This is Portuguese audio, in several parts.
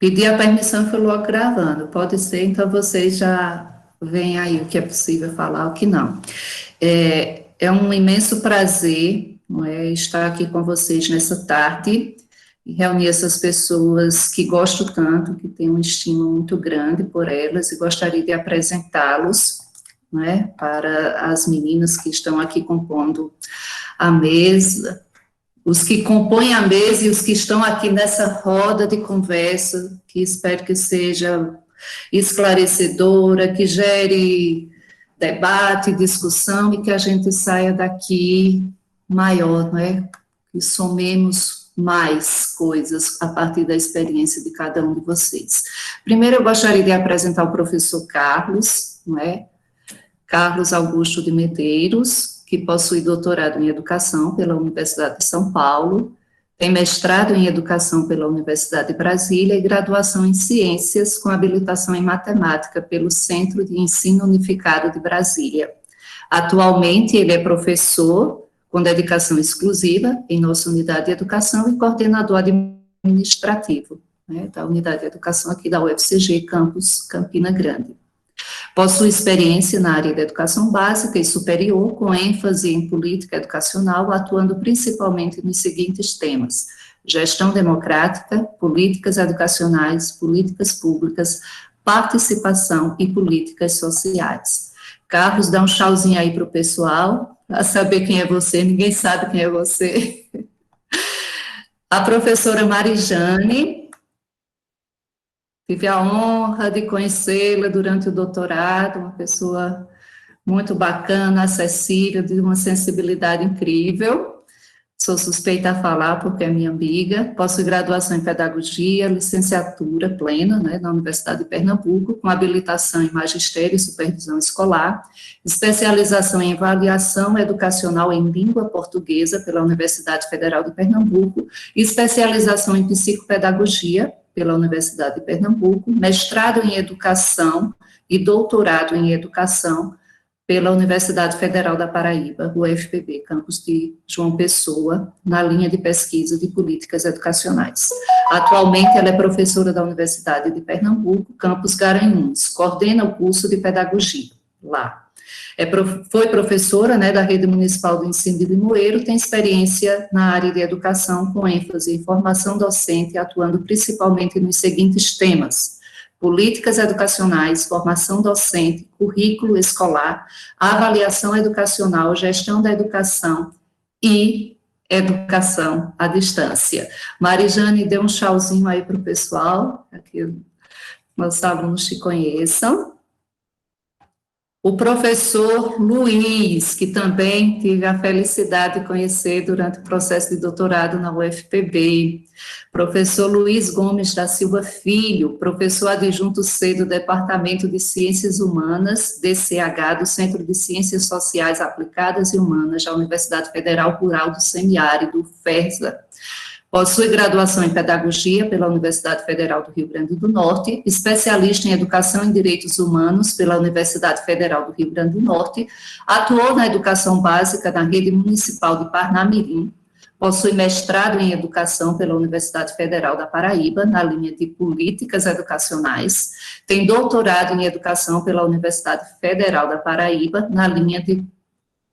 Pedi a permissão e fui logo gravando. Pode ser, então vocês já veem aí o que é possível falar, o que não. É um imenso prazer, não é, estar aqui com vocês nessa tarde e reunir essas pessoas que gosto tanto, que tenho um estímulo muito grande por elas e gostaria de apresentá-los, não é, para as meninas que estão aqui compondo a mesa, os que compõem a mesa e os que estão aqui nessa roda de conversa, que espero que seja esclarecedora, que gere debate, discussão e que a gente saia daqui maior, não é? Que somemos mais coisas a partir da experiência de cada um de vocês. Primeiro, eu gostaria de apresentar o professor Carlos, não é? Carlos Augusto de Medeiros, que possui doutorado em Educação pela Universidade de São Paulo, tem mestrado em Educação pela Universidade de Brasília e graduação em Ciências com habilitação em Matemática pelo Centro de Ensino Unificado de Brasília. Atualmente, ele é professor com dedicação exclusiva em nossa unidade de educação e coordenador administrativo, né, da unidade de educação aqui da UFCG, campus Campina Grande. Possui experiência na área da educação básica e superior, com ênfase em política educacional, atuando principalmente nos seguintes temas: gestão democrática, políticas educacionais, políticas públicas, participação e políticas sociais. Carlos, dá um tchauzinho aí para o pessoal, para saber quem é você, ninguém sabe quem é você. A professora Marijane, tive a honra de conhecê-la durante o doutorado, uma pessoa muito bacana, acessível, de uma sensibilidade incrível. Sou suspeita a falar porque é minha amiga. Possui graduação em Pedagogia, licenciatura plena, né, na Universidade de Pernambuco, com habilitação em Magistério e Supervisão Escolar, especialização em Avaliação Educacional em Língua Portuguesa pela Universidade Federal de Pernambuco, especialização em Psicopedagogia pela Universidade de Pernambuco, mestrado em Educação e doutorado em Educação pela Universidade Federal da Paraíba, UFPB, campus de João Pessoa, na linha de pesquisa de políticas educacionais. Atualmente, ela é professora da Universidade de Pernambuco, campus Garanhuns, coordena o curso de Pedagogia lá. Foi professora, né, da Rede Municipal do Ensino de Limoeiro, tem experiência na área de educação, com ênfase em formação docente, atuando principalmente nos seguintes temas: políticas educacionais, formação docente, currículo escolar, avaliação educacional, gestão da educação e educação à distância. Marijane, dê um tchauzinho aí para o pessoal, para que nossos alunos te conheçam. O professor Luiz, que também tive a felicidade de conhecer durante o processo de doutorado na UFPB. Professor Luiz Gomes da Silva Filho, professor adjunto C do Departamento de Ciências Humanas, DCH, do Centro de Ciências Sociais Aplicadas e Humanas da Universidade Federal Rural do Semiárido, FERSA. Possui graduação em Pedagogia pela Universidade Federal do Rio Grande do Norte, especialista em Educação e Direitos Humanos pela Universidade Federal do Rio Grande do Norte, atuou na educação básica na Rede Municipal de Parnamirim, possui mestrado em Educação pela Universidade Federal da Paraíba, na linha de Políticas Educacionais, tem doutorado em Educação pela Universidade Federal da Paraíba, na linha de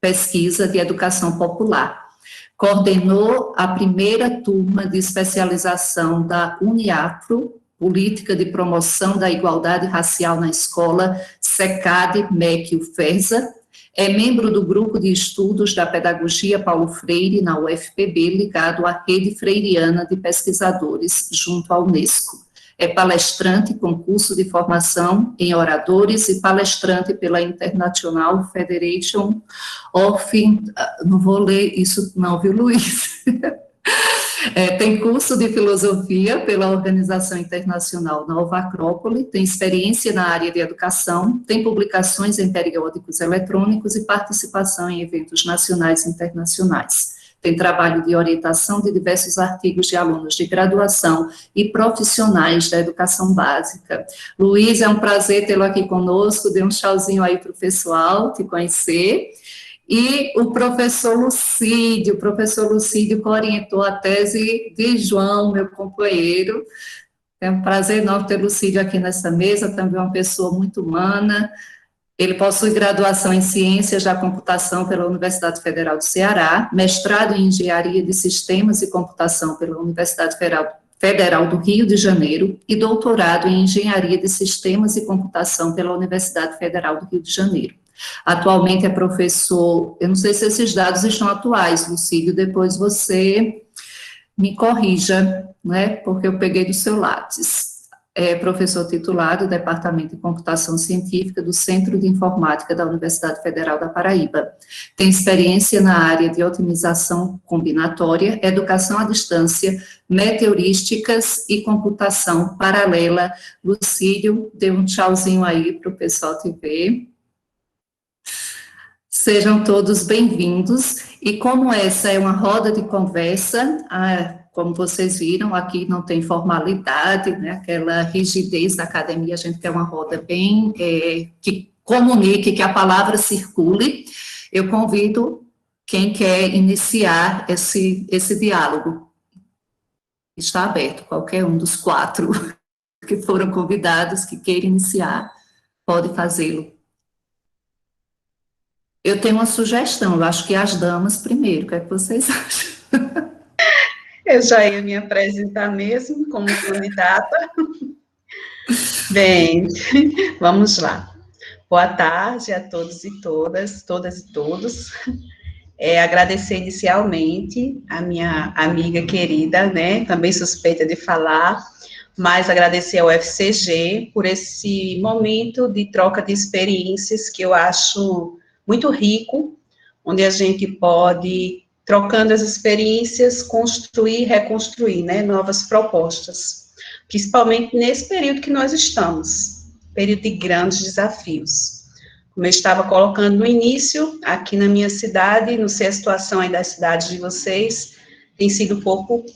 Pesquisa de Educação Popular. Coordenou a primeira turma de especialização da Uniafro, Política de Promoção da Igualdade Racial na Escola, SECAD, MEC UFERSA, é membro do Grupo de Estudos da Pedagogia Paulo Freire, na UFPB, ligado à Rede Freiriana de Pesquisadores, junto à Unesco. É palestrante com curso de formação em oradores e palestrante pela International Federation of... Não vou ler isso não, viu, Luiz? Tem curso de filosofia pela Organização Internacional Nova Acrópole, tem experiência na área de educação, tem publicações em periódicos eletrônicos e participação em eventos nacionais e internacionais. Tem trabalho de orientação de diversos artigos de alunos de graduação e profissionais da educação básica. Luiz, é um prazer tê-lo aqui conosco, dê um tchauzinho aí para o pessoal te conhecer. E o professor Lucídio que orientou a tese de João, meu companheiro, É um prazer enorme ter Lucídio aqui nessa mesa, também uma pessoa muito humana. Ele possui graduação em Ciências da Computação pela Universidade Federal do Ceará, mestrado em Engenharia de Sistemas e Computação pela Universidade Federal do Rio de Janeiro e doutorado em Engenharia de Sistemas e Computação pela Universidade Federal do Rio de Janeiro. Atualmente é professor, eu não sei se esses dados estão atuais, Lucílio, depois você me corrija, né, porque eu peguei do seu Lattes. É professor titular do Departamento de Computação Científica do Centro de Informática da Universidade Federal da Paraíba. Tem experiência na área de otimização combinatória, educação à distância, meteorísticas e computação paralela. Lucílio, dê um tchauzinho aí para o pessoal te ver. Sejam todos bem-vindos. E como essa é uma roda de conversa, como vocês viram, aqui não tem formalidade, né, aquela rigidez da academia, a gente quer uma roda bem, que comunique, que a palavra circule. Eu convido quem quer iniciar esse diálogo. Está aberto, qualquer um dos 4 que foram convidados, que queira iniciar, pode fazê-lo. Eu tenho uma sugestão, eu acho que as damas primeiro, o que é que vocês acham? Eu já ia me apresentar mesmo como candidata. Bem, vamos lá. Boa tarde a todos e todas e todos. Agradecer inicialmente a minha amiga querida, né, também suspeita de falar, mas agradecer ao FCG por esse momento de troca de experiências que eu acho muito rico, onde a gente pode, trocando as experiências, construir e reconstruir, né, novas propostas, principalmente nesse período que nós estamos, período de grandes desafios. Como eu estava colocando no início, aqui na minha cidade, não sei a situação aí das cidades de vocês, tem sido um pouco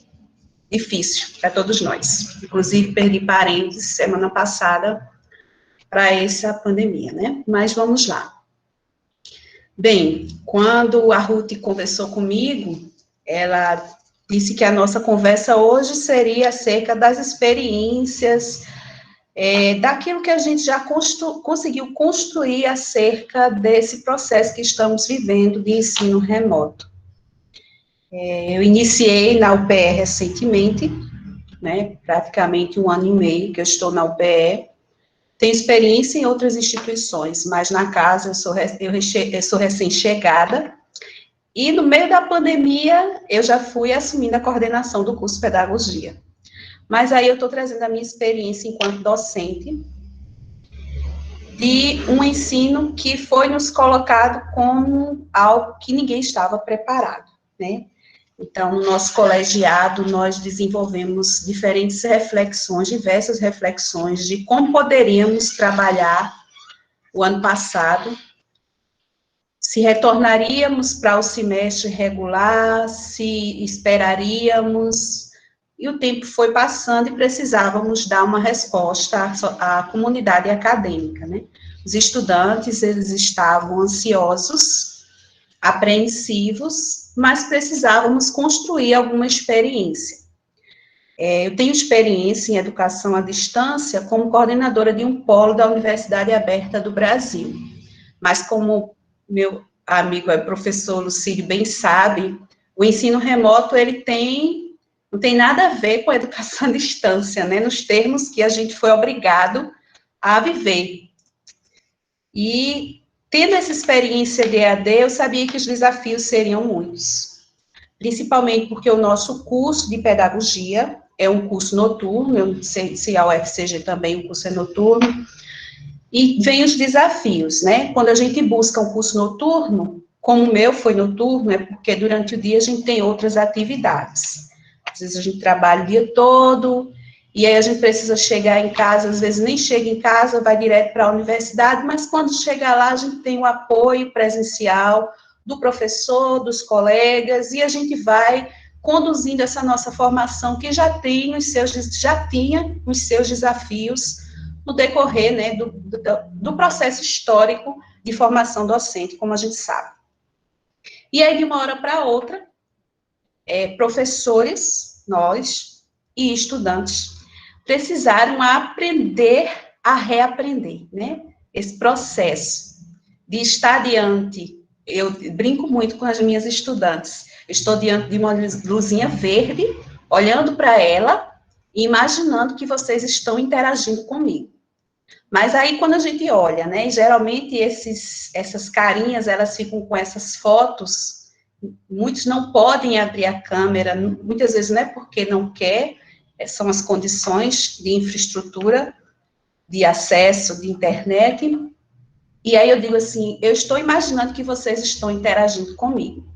difícil para todos nós. Inclusive, perdi parentes semana passada para essa pandemia, né? Mas vamos lá. Bem, quando a Ruth conversou comigo, ela disse que a nossa conversa hoje seria acerca das experiências, daquilo que a gente já conseguiu construir acerca desse processo que estamos vivendo de ensino remoto. Eu iniciei na UPE recentemente, né, praticamente 1 ano e meio que eu estou na UPE. Tenho experiência em outras instituições, mas na casa eu sou recém-chegada, e no meio da pandemia eu já fui assumindo a coordenação do curso de Pedagogia. Mas aí eu estou trazendo a minha experiência enquanto docente de um ensino que foi nos colocado como algo que ninguém estava preparado, né? Então, no nosso colegiado, nós desenvolvemos diversas reflexões de como poderíamos trabalhar o ano passado, se retornaríamos para o semestre regular, se esperaríamos, e o tempo foi passando e precisávamos dar uma resposta à comunidade acadêmica, né? Os estudantes, eles estavam ansiosos, apreensivos, mas precisávamos construir alguma experiência. Eu tenho experiência em educação à distância como coordenadora de um polo da Universidade Aberta do Brasil, mas como meu amigo professor Lucílio bem sabe, o ensino remoto, ele não tem nada a ver com a educação à distância, né, nos termos que a gente foi obrigado a viver. E tendo essa experiência de EAD, eu sabia que os desafios seriam muitos, principalmente porque o nosso curso de pedagogia é um curso noturno, eu não sei se a UFCG também o curso é noturno, e vem os desafios, né? Quando a gente busca um curso noturno, como o meu foi noturno, é porque durante o dia a gente tem outras atividades. Às vezes a gente trabalha o dia todo, e aí a gente precisa chegar em casa, às vezes nem chega em casa, vai direto para a universidade, mas quando chega lá, a gente tem o apoio presencial do professor, dos colegas, e a gente vai conduzindo essa nossa formação, que já tinha os seus desafios no decorrer, né, do processo histórico de formação docente, como a gente sabe. E aí, de uma hora para outra, professores, nós, e estudantes, precisaram aprender a reaprender, né? Esse processo de estar diante, eu brinco muito com as minhas estudantes, estou diante de uma luzinha verde, olhando para ela e imaginando que vocês estão interagindo comigo. Mas aí, quando a gente olha, né, geralmente essas carinhas, elas ficam com essas fotos, muitos não podem abrir a câmera, muitas vezes não é porque não quer, são as condições de infraestrutura, de acesso, de internet, e aí eu digo assim, eu estou imaginando que vocês estão interagindo comigo,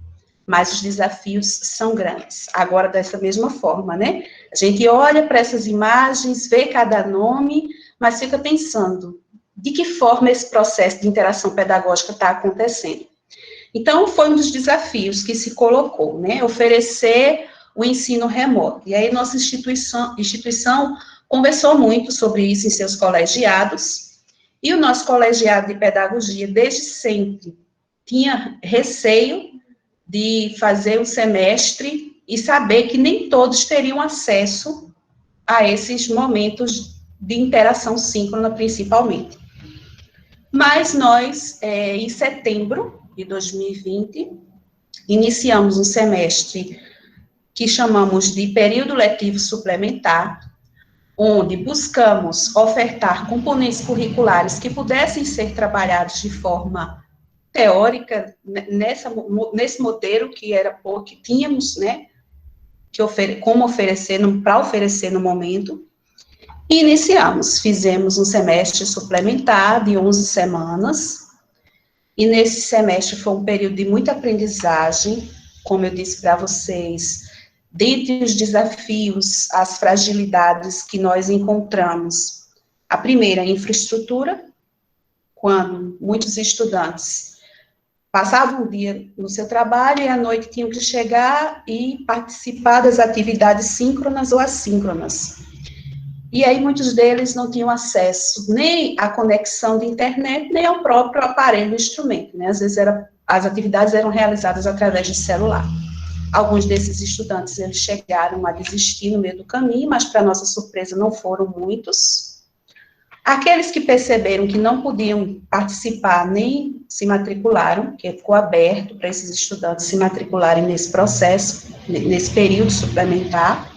mas os desafios são grandes. Agora, dessa mesma forma, né? A gente olha para essas imagens, vê cada nome, mas fica pensando, de que forma esse processo de interação pedagógica está acontecendo? Então, foi um dos desafios que se colocou, né? Oferecer o ensino remoto. E aí, nossa instituição conversou muito sobre isso em seus colegiados, e o nosso colegiado de pedagogia, desde sempre, tinha receio de fazer um semestre e saber que nem todos teriam acesso a esses momentos de interação síncrona, principalmente. Mas nós, em setembro de 2020, iniciamos um semestre que chamamos de período letivo suplementar, onde buscamos ofertar componentes curriculares que pudessem ser trabalhados de forma teórica, nesse modelo que era o que tínhamos, né, como oferecer, para oferecer no momento, e iniciamos, fizemos um semestre suplementar de 11 semanas, e nesse semestre foi um período de muita aprendizagem, como eu disse para vocês, dentre os desafios, as fragilidades que nós encontramos, a primeira, a infraestrutura, quando muitos estudantes passavam o dia no seu trabalho e à noite tinham que chegar e participar das atividades síncronas ou assíncronas. E aí muitos deles não tinham acesso nem à conexão de internet, nem ao próprio aparelho, instrumento, né? Às vezes as atividades eram realizadas através de celular. Alguns desses estudantes, eles chegaram a desistir no meio do caminho, mas, para nossa surpresa, não foram muitos. Aqueles que perceberam que não podiam participar nem se matricularam, que ficou aberto para esses estudantes se matricularem nesse processo, nesse período suplementar.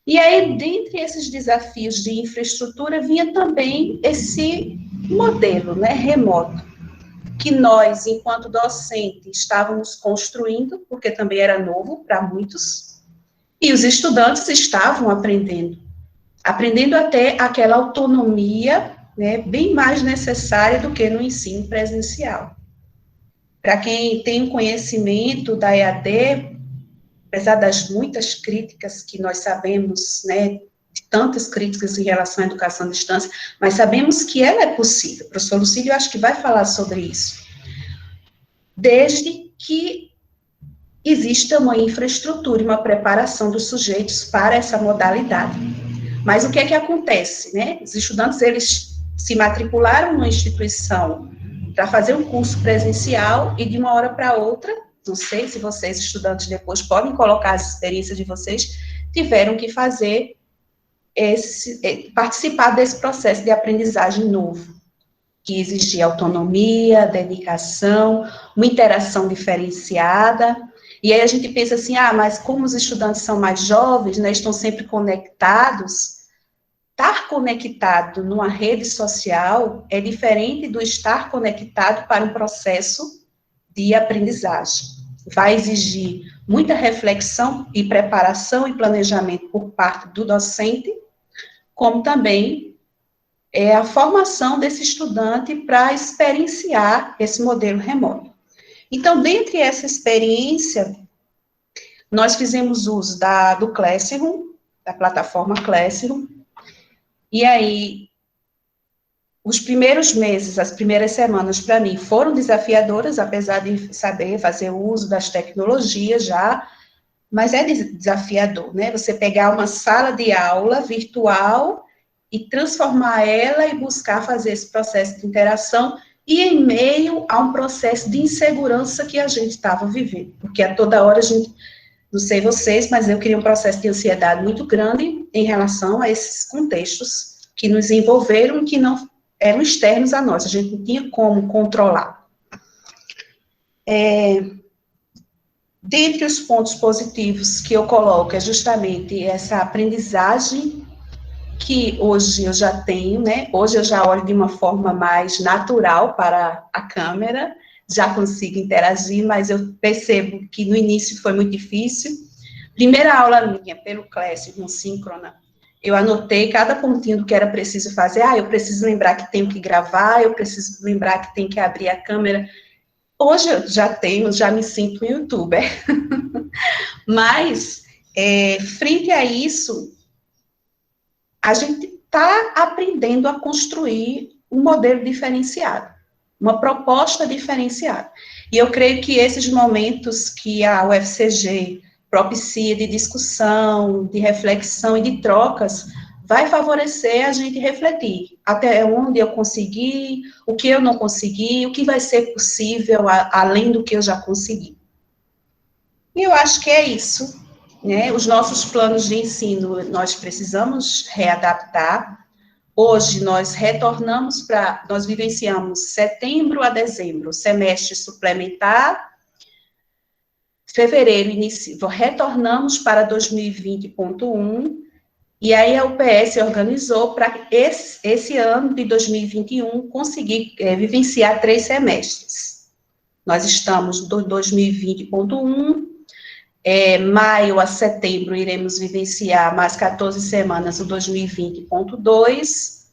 E aí, dentre esses desafios de infraestrutura, vinha também esse modelo, né, remoto, que nós, enquanto docente, estávamos construindo, porque também era novo para muitos, e os estudantes estavam aprendendo até aquela autonomia, né, bem mais necessária do que no ensino presencial. Para quem tem conhecimento da EAD, apesar das muitas críticas que nós sabemos, né, de tantas críticas em relação à educação à distância, mas sabemos que ela é possível. O professor Lucílio, eu acho que vai falar sobre isso. Desde que exista uma infraestrutura e uma preparação dos sujeitos para essa modalidade. Mas o que é que acontece, né? Os estudantes, eles se matricularam numa instituição para fazer um curso presencial e de uma hora para outra, não sei se vocês, estudantes, depois podem colocar as experiências de vocês, tiveram que fazer participar desse processo de aprendizagem novo, que exigia autonomia, dedicação, uma interação diferenciada. E aí a gente pensa assim, mas como os estudantes são mais jovens, né, estão sempre conectados, estar conectado numa rede social é diferente do estar conectado para um processo de aprendizagem. Vai exigir muita reflexão e preparação e planejamento por parte do docente, como também a formação desse estudante para experienciar esse modelo remoto. Então, dentre essa experiência, nós fizemos uso do Classroom, da plataforma Classroom, e aí, os primeiros meses, as primeiras semanas, para mim, foram desafiadoras, apesar de saber fazer uso das tecnologias já, mas é desafiador, né? Você pegar uma sala de aula virtual e transformar ela e buscar fazer esse processo de interação e em meio a um processo de insegurança que a gente estava vivendo, porque a toda hora a gente Não sei vocês, mas eu criei um processo de ansiedade muito grande em relação a esses contextos que nos envolveram e que não eram externos a nós, a gente não tinha como controlar. Dentre os pontos positivos que eu coloco é justamente essa aprendizagem que hoje eu já tenho, né? Hoje eu já olho de uma forma mais natural para a câmera, já consigo interagir, mas eu percebo que no início foi muito difícil. Primeira aula minha, pelo Classroom Síncrona, eu anotei cada pontinho do que era preciso fazer. Eu preciso lembrar que tenho que gravar, eu preciso lembrar que tenho que abrir a câmera. Hoje eu já me sinto um youtuber. Mas, frente a isso, a gente está aprendendo a construir um modelo diferenciado, uma proposta diferenciada. E eu creio que esses momentos que a UFCG propicia de discussão, de reflexão e de trocas, vai favorecer a gente refletir até onde eu consegui, o que eu não consegui, o que vai ser possível além do que eu já consegui. E eu acho que é isso, né? Os nossos planos de ensino, nós precisamos readaptar. Hoje, nós vivenciamos setembro a dezembro, semestre suplementar, fevereiro, retornamos para 2020.1, e aí a UPS organizou para esse ano de 2021 conseguir vivenciar 3 semestres. Nós estamos no 2020.1, maio a setembro, iremos vivenciar mais 14 semanas o 2020.2,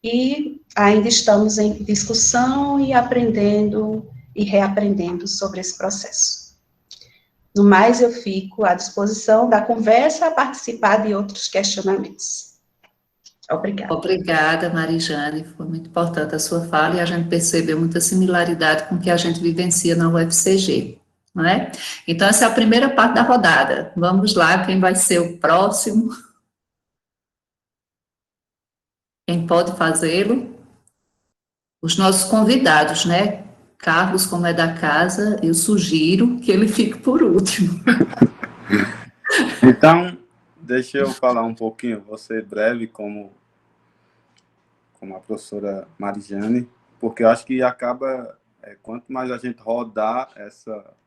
e ainda estamos em discussão e aprendendo e reaprendendo sobre esse processo. No mais, eu fico à disposição da conversa, a participar de outros questionamentos. Obrigada. Obrigada, Marijane, foi muito importante a sua fala e a gente percebeu muita similaridade com o que a gente vivencia na UFCG. Não é? Então, essa é a primeira parte da rodada. Vamos lá, quem vai ser o próximo? Quem pode fazê-lo? Os nossos convidados, né? Carlos, como é da casa, eu sugiro que ele fique por último. Então, deixa eu falar um pouquinho, vou ser breve como a professora Marijane, porque eu acho que acaba, quanto mais a gente rodar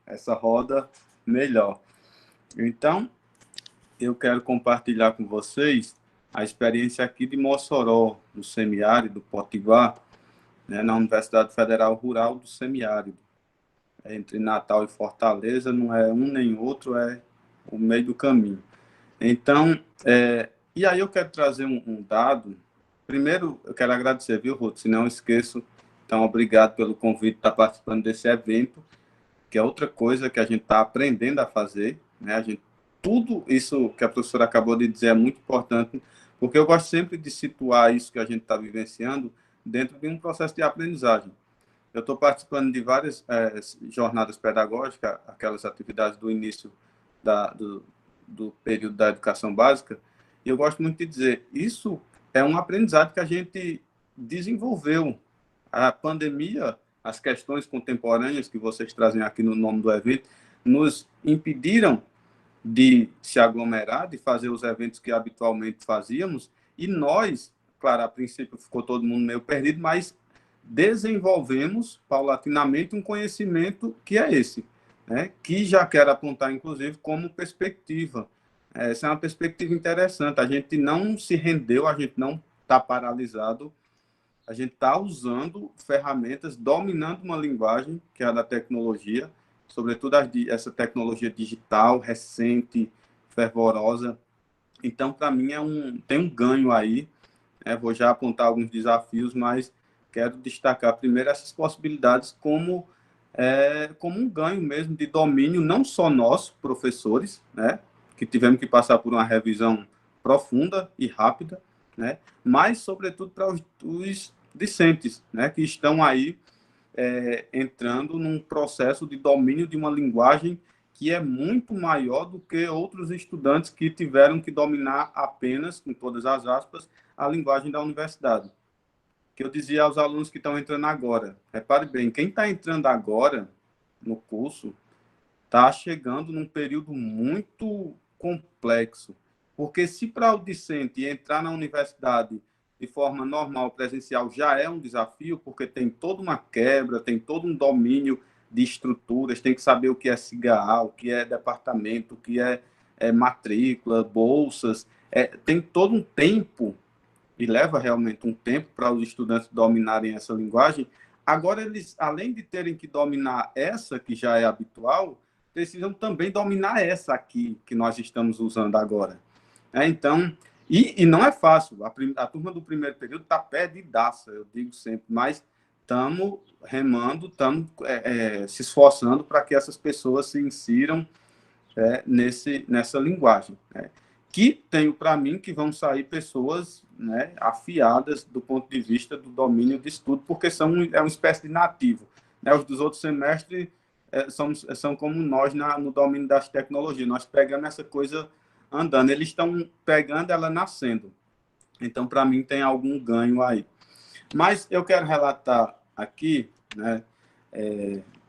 essa roda, melhor. Então, eu quero compartilhar com vocês a experiência aqui de Mossoró, no semiárido Potiguar, né, na Universidade Federal Rural do Semiárido. Entre Natal e Fortaleza, não é um nem outro, é o meio do caminho. Então, e aí eu quero trazer um dado. Primeiro, eu quero agradecer, viu, Ruth? Se não esqueço, então, obrigado pelo convite de estar participando desse evento, que é outra coisa que a gente está aprendendo a fazer, né? Tudo isso que a professora acabou de dizer é muito importante, porque eu gosto sempre de situar isso que a gente está vivenciando dentro de um processo de aprendizagem. Eu estou participando de várias jornadas pedagógicas, aquelas atividades do início do período da educação básica, e eu gosto muito de dizer, isso é um aprendizado que a gente desenvolveu. A pandemia, as questões contemporâneas que vocês trazem aqui no nome do evento, nos impediram de se aglomerar, de fazer os eventos que habitualmente fazíamos, e nós, claro, a princípio ficou todo mundo meio perdido, mas desenvolvemos paulatinamente um conhecimento que é esse, né? Que já quero apontar, inclusive, como perspectiva. Essa é uma perspectiva interessante. A gente não se rendeu, a gente não está paralisado, a gente está usando ferramentas, dominando uma linguagem, que é a da tecnologia, sobretudo essa tecnologia digital, recente, fervorosa. Então, para mim, tem um ganho aí. Vou já apontar alguns desafios, mas quero destacar primeiro essas possibilidades como um ganho mesmo de domínio, não só nosso, professores, né, que tivemos que passar por uma revisão profunda e rápida, né, mas, sobretudo, para os discentes, né, que estão aí entrando num processo de domínio de uma linguagem que é muito maior do que outros estudantes que tiveram que dominar apenas, com todas as aspas, a linguagem da universidade. Que eu dizia aos alunos que estão entrando agora, repare bem, quem está entrando agora no curso, está chegando num período muito complexo, porque se para o discente entrar na universidade de forma normal, presencial, já é um desafio, porque tem toda uma quebra, tem todo um domínio de estruturas, tem que saber o que é SIGA, o que é departamento, o que é matrícula, bolsas, tem todo um tempo, e leva realmente um tempo para os estudantes dominarem essa linguagem. Agora, eles, além de terem que dominar essa, que já é habitual, precisam também dominar essa aqui, que nós estamos usando agora. Então, e não é fácil. A turma do primeiro período está perdidaça, eu digo sempre, mas estamos remando, estamos se esforçando para que essas pessoas se insiram nessa linguagem. Que tenho para mim que vão sair pessoas, né, afiadas do ponto de vista do domínio de estudo, porque é uma espécie de nativo. Né? Os dos outros semestres são como nós no domínio das tecnologias. Nós pegamos essa coisa andando. Eles estão pegando ela nascendo. Então, para mim, tem algum ganho aí. Mas eu quero relatar aqui, né?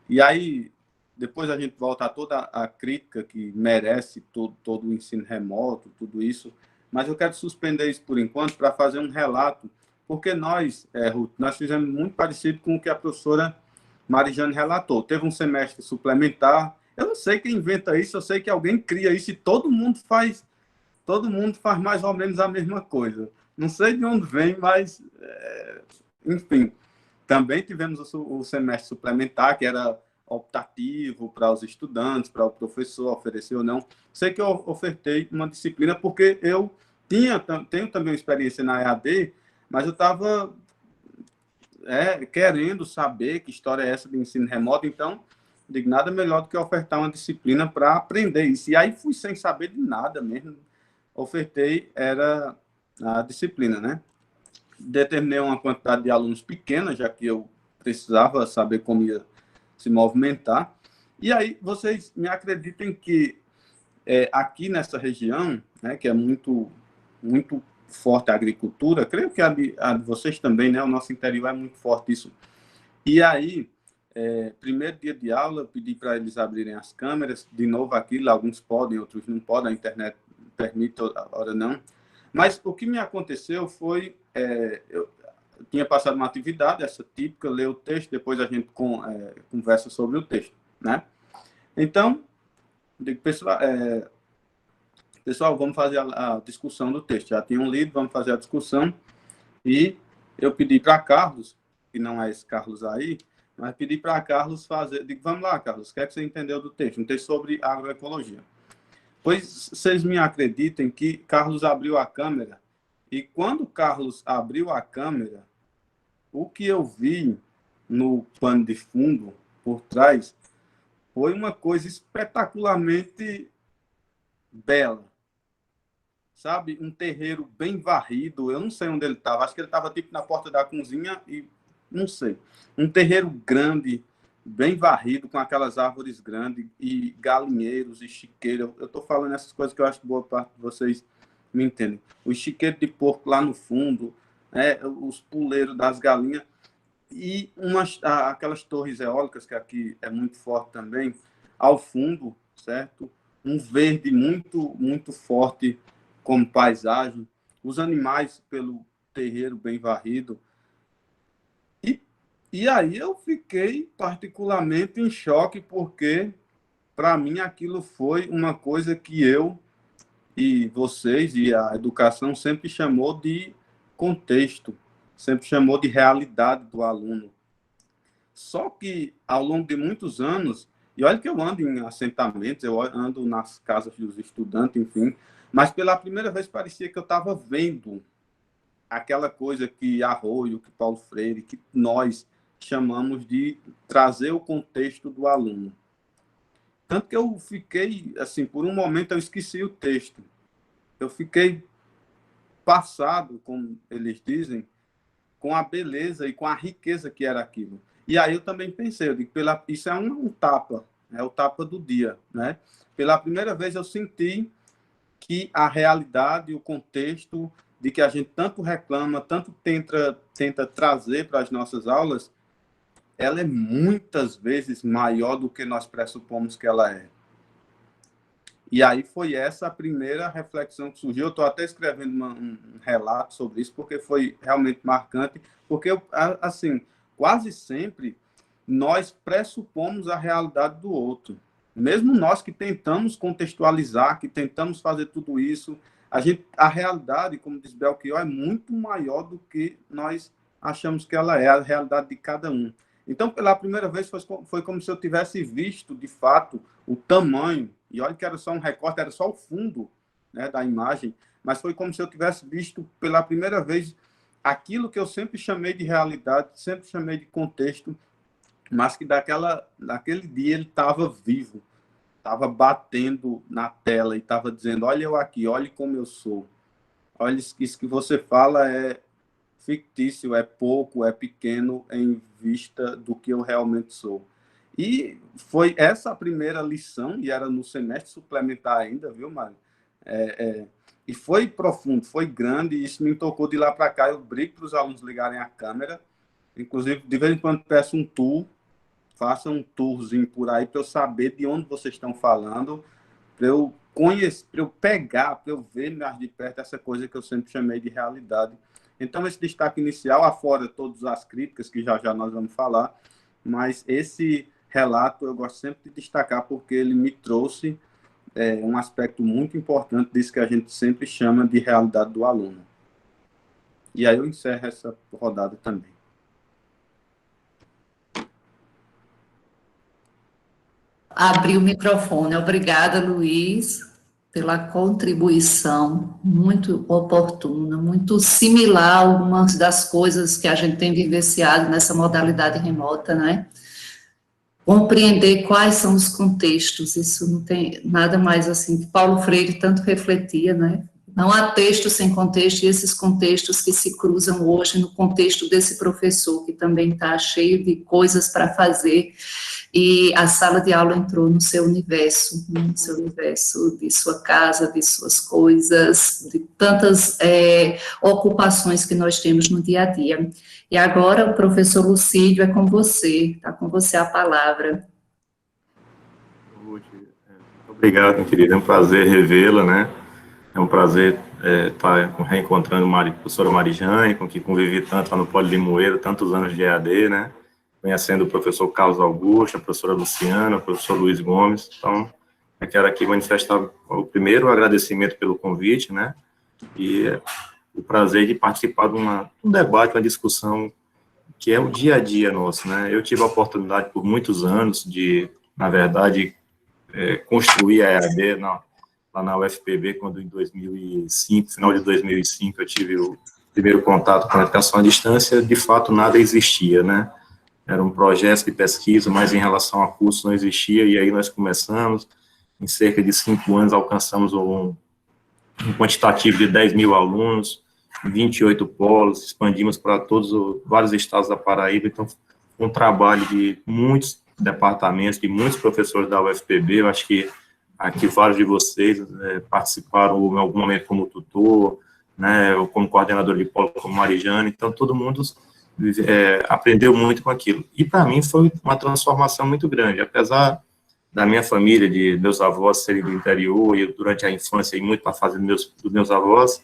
E aí, depois a gente volta a toda a crítica que merece todo o ensino remoto, tudo isso. Mas eu quero suspender isso por enquanto para fazer um relato, porque Ruth, nós fizemos muito parecido com o que a professora Marijane relatou. Teve um semestre suplementar. Eu não sei quem inventa isso, eu sei que alguém cria isso e todo mundo faz mais ou menos a mesma coisa. Não sei de onde vem, mas, enfim. Também tivemos o semestre suplementar, que era optativo para os estudantes, para o professor oferecer ou não. Sei que eu ofertei uma disciplina porque eu tenho também experiência na EAD, mas eu estava querendo saber que história é essa de ensino remoto, então, digo, nada melhor do que ofertar uma disciplina para aprender isso. E aí fui sem saber de nada mesmo, ofertei, era a disciplina, né? Determinei uma quantidade de alunos pequena, já que eu precisava saber como ia se movimentar. E aí, vocês me acreditem que aqui nessa região, né, que é muito, muito forte a agricultura, creio que a de vocês também, né? O nosso interior é muito forte isso. E aí, primeiro dia de aula, eu pedi para eles abrirem as câmeras, de novo aquilo, alguns podem, outros não podem, a internet permite, a hora não. Mas o que me aconteceu foi, eu tinha passado uma atividade, essa típica, ler o texto, depois a gente conversa sobre o texto, né? Então, digo, pessoal, vamos fazer a discussão do texto. Já tinham lido, vamos fazer a discussão. E eu pedi para Carlos, que não é esse Carlos aí, mas pedi para Carlos fazer. Digo, vamos lá, Carlos, o que é que você entendeu do texto? Um texto sobre agroecologia. Pois vocês me acreditem que Carlos abriu a câmera, e quando Carlos abriu a câmera, o que eu vi no pano de fundo, por trás, foi uma coisa espetacularmente bela. Sabe? Um terreiro bem varrido, eu não sei onde ele estava, acho que ele estava tipo na porta da cozinha e não sei. Um terreiro grande, bem varrido, com aquelas árvores grandes e galinheiros e chiqueiros. Eu estou falando essas coisas que eu acho que boa parte de vocês me entendem. Os chiqueiros de porco lá no fundo, os puleiros das galinhas e aquelas torres eólicas, que aqui é muito forte também, ao fundo, certo? Um verde muito, muito forte como paisagem, os animais pelo terreiro bem varrido. E aí eu fiquei particularmente em choque, porque, para mim, aquilo foi uma coisa que eu e vocês e a educação sempre chamou de contexto, sempre chamou de realidade do aluno. Só que, ao longo de muitos anos, e olha que eu ando em assentamentos, eu ando nas casas dos estudantes, enfim, mas pela primeira vez parecia que eu estava vendo aquela coisa que Arroio, que Paulo Freire, que nós chamamos de trazer o contexto do aluno. Tanto que eu fiquei, assim, por um momento eu esqueci o texto. Eu fiquei passado, como eles dizem, com a beleza e com a riqueza que era aquilo. E aí eu também pensei, eu digo, isso é um tapa, é o tapa do dia, né? Pela primeira vez eu senti que a realidade, o contexto de que a gente tanto reclama, tanto tenta trazer para as nossas aulas, ela é muitas vezes maior do que nós pressupomos que ela é. E aí foi essa a primeira reflexão que surgiu. Eu estou até escrevendo um relato sobre isso, porque foi realmente marcante, porque, assim, quase sempre nós pressupomos a realidade do outro. Mesmo nós que tentamos contextualizar, que tentamos fazer tudo isso, a realidade, como diz Belchior, é muito maior do que nós achamos que ela é, a realidade de cada um. Então, pela primeira vez, foi como se eu tivesse visto, de fato, o tamanho, e olha que era só um recorte, era só o fundo, né, da imagem, mas foi como se eu tivesse visto, pela primeira vez, aquilo que eu sempre chamei de realidade, sempre chamei de contexto, mas que naquele dia ele estava vivo, estava batendo na tela e estava dizendo, olha eu aqui, olha como eu sou. Olha, isso que você fala é fictício, é pouco, é pequeno em vista do que eu realmente sou. E foi essa a primeira lição, e era no semestre suplementar ainda, viu, Mário? E foi profundo, foi grande, e isso me tocou de lá para cá. Eu brigo para os alunos ligarem a câmera, inclusive, de vez em quando peço um tour, faça um tourzinho por aí para eu saber de onde vocês estão falando, para eu conhecer, para eu pegar, para eu ver mais de perto essa coisa que eu sempre chamei de realidade. Então, esse destaque inicial, afora todas as críticas, que já nós vamos falar, mas esse relato eu gosto sempre de destacar porque ele me trouxe um aspecto muito importante disso que a gente sempre chama de realidade do aluno. E aí eu encerro essa rodada também. Abri o microfone. Obrigada, Luiz, pela contribuição muito oportuna, muito similar a algumas das coisas que a gente tem vivenciado nessa modalidade remota, né? Compreender quais são os contextos, isso não tem nada mais assim que Paulo Freire tanto refletia, né? Não há texto sem contexto, e esses contextos que se cruzam hoje no contexto desse professor, que também está cheio de coisas para fazer, e a sala de aula entrou no seu universo de sua casa, de suas coisas, de tantas ocupações que nós temos no dia a dia. E agora o professor Lucídio é com você, está com você a palavra. Muito obrigado, minha querida, é um prazer revê-la, né? É um prazer estar reencontrando a professora Marijane, com quem convivi tanto lá no Polo Limoeiro, tantos anos de EAD, né? Conhecendo o professor Carlos Augusto, a professora Luciana, o professor Luiz Gomes. Então, eu quero aqui manifestar o primeiro agradecimento pelo convite, né? E o prazer de participar de um debate, uma discussão que é o dia a dia nosso, né? Eu tive a oportunidade por muitos anos de, na verdade, construir a EAD lá na UFPB, quando em 2005, final de 2005, eu tive o primeiro contato com a educação à distância. De fato, nada existia, né? Era um projeto de pesquisa, mas em relação a cursos não existia, e aí nós começamos, em cerca de 5 anos, alcançamos um quantitativo de 10 mil alunos, 28 polos, expandimos para vários estados da Paraíba. Então, um trabalho de muitos departamentos, de muitos professores da UFPB. Eu acho que aqui vários de vocês participaram em algum momento como tutor, né, ou como coordenador de polo, como Marijane. Então, todo mundo aprendeu muito com aquilo. E, para mim, foi uma transformação muito grande. Apesar da minha família, de meus avós serem do interior, e durante a infância, e muito para fazer dos meus avós,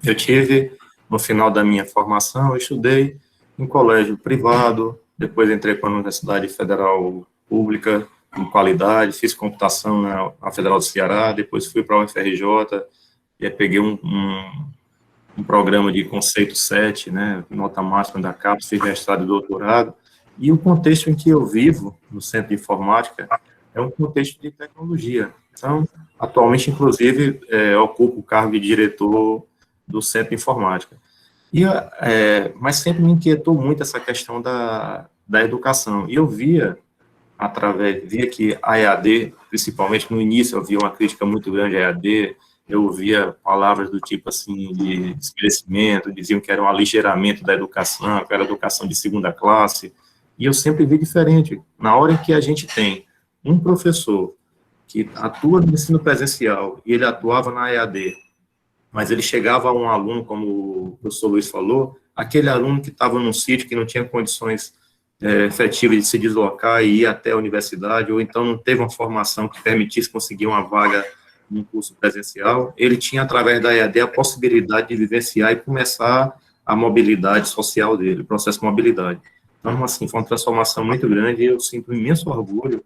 eu tive, no final da minha formação, eu estudei em colégio privado, depois entrei para a Universidade Federal Pública, em qualidade, fiz computação na Federal do Ceará, depois fui para a UFRJ, e peguei um programa de conceito 7, né, nota máxima da CAPES, fiz mestrado e doutorado, e o contexto em que eu vivo, no Centro de Informática, é um contexto de tecnologia. Então, atualmente, inclusive, ocupo o cargo de diretor do Centro de Informática. Mas sempre me inquietou muito essa questão da educação. E eu via que a EAD, principalmente no início, eu via uma crítica muito grande à EAD, eu ouvia palavras do tipo, assim, de desmerecimento, diziam que era um aligeiramento da educação, que era educação de segunda classe, e eu sempre vi diferente. Na hora em que a gente tem um professor que atua no ensino presencial, e ele atuava na EAD, mas ele chegava a um aluno, como o professor Luiz falou, aquele aluno que estava num sítio que não tinha condições efetiva de se deslocar e ir até a universidade, ou então não teve uma formação que permitisse conseguir uma vaga num curso presencial, ele tinha, através da EAD, a possibilidade de vivenciar e começar a mobilidade social dele, o processo de mobilidade. Então, assim, foi uma transformação muito grande e eu sinto um imenso orgulho.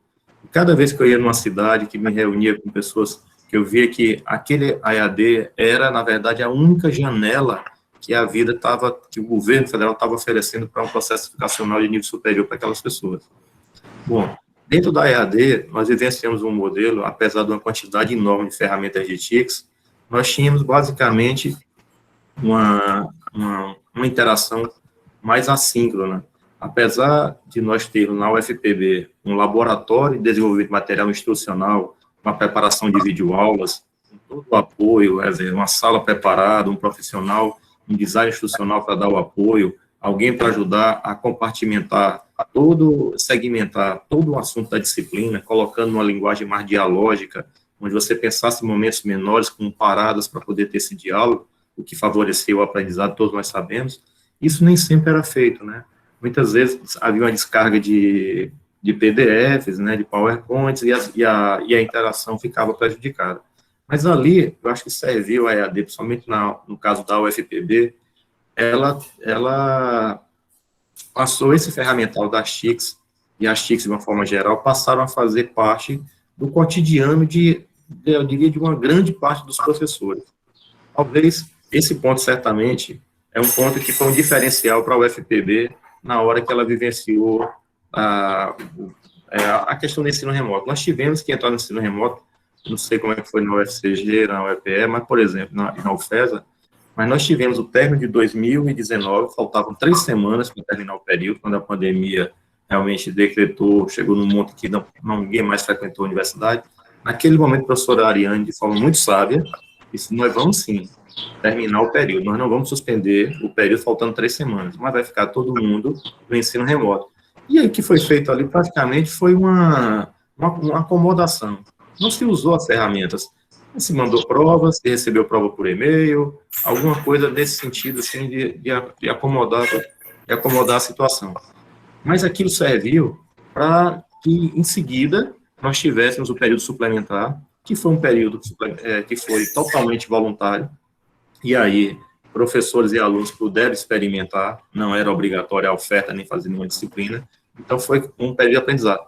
Cada vez que eu ia numa cidade, que me reunia com pessoas, que eu via que aquele EAD era, na verdade, a única janela que a vida estava, que o governo federal estava oferecendo para um processo educacional de nível superior para aquelas pessoas. Bom, dentro da EAD, nós vivenciamos um modelo, apesar de uma quantidade enorme de ferramentas de TICs, nós tínhamos basicamente uma interação mais assíncrona. Apesar de nós termos na UFPB um laboratório de desenvolvimento de material instrucional, uma preparação de videoaulas, com todo o apoio, quer dizer, uma sala preparada, um profissional, um design instrucional para dar o apoio, alguém para ajudar a compartimentar segmentar todo o assunto da disciplina, colocando uma linguagem mais dialógica, onde você pensasse em momentos menores, com paradas para poder ter esse diálogo, o que favoreceu o aprendizado, todos nós sabemos. Isso nem sempre era feito, né? Muitas vezes havia uma descarga de PDFs, né, de PowerPoints, e a interação ficava prejudicada. Mas ali, eu acho que serviu a EAD, principalmente no caso da UFPB, ela passou esse ferramental das TICs, e as TICs, de uma forma geral, passaram a fazer parte do cotidiano eu diria, de uma grande parte dos professores. Talvez esse ponto, certamente, é um ponto que foi um diferencial para a UFPB na hora que ela vivenciou a questão do ensino remoto. Nós tivemos que entrar no ensino remoto, não sei como é que foi na UFCG, na UEPE, mas, por exemplo, na UFESA, mas nós tivemos o término de 2019, faltavam 3 semanas para terminar o período, quando a pandemia realmente decretou, chegou num monte que ninguém mais frequentou a universidade. Naquele momento, a professora Ariane, de forma muito sábia, disse: nós vamos sim terminar o período, nós não vamos suspender o período faltando 3 semanas, mas vai ficar todo mundo no ensino remoto. E aí o que foi feito ali praticamente foi uma acomodação. Não se usou as ferramentas, se mandou provas, se recebeu prova por e-mail, alguma coisa nesse sentido, assim, de acomodar a situação. Mas aquilo serviu para que, em seguida, nós tivéssemos o período suplementar, que foi um período que foi totalmente voluntário, e aí professores e alunos puderam experimentar, não era obrigatória a oferta nem fazer nenhuma disciplina, então foi um período de aprendizado.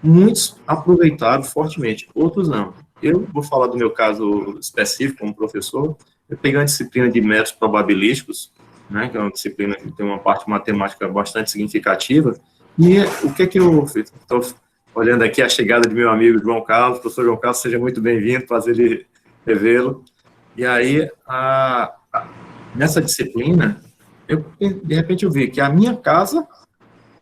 Muitos aproveitaram fortemente, outros não. Eu vou falar do meu caso específico como professor. Eu peguei uma disciplina de métodos probabilísticos, né, que é uma disciplina que tem uma parte matemática bastante significativa, e o que eu fiz? Estou olhando aqui a chegada de meu amigo João Carlos. Professor João Carlos, seja muito bem-vindo, prazer de revê-lo. E aí, nessa disciplina, de repente eu vi que a minha casa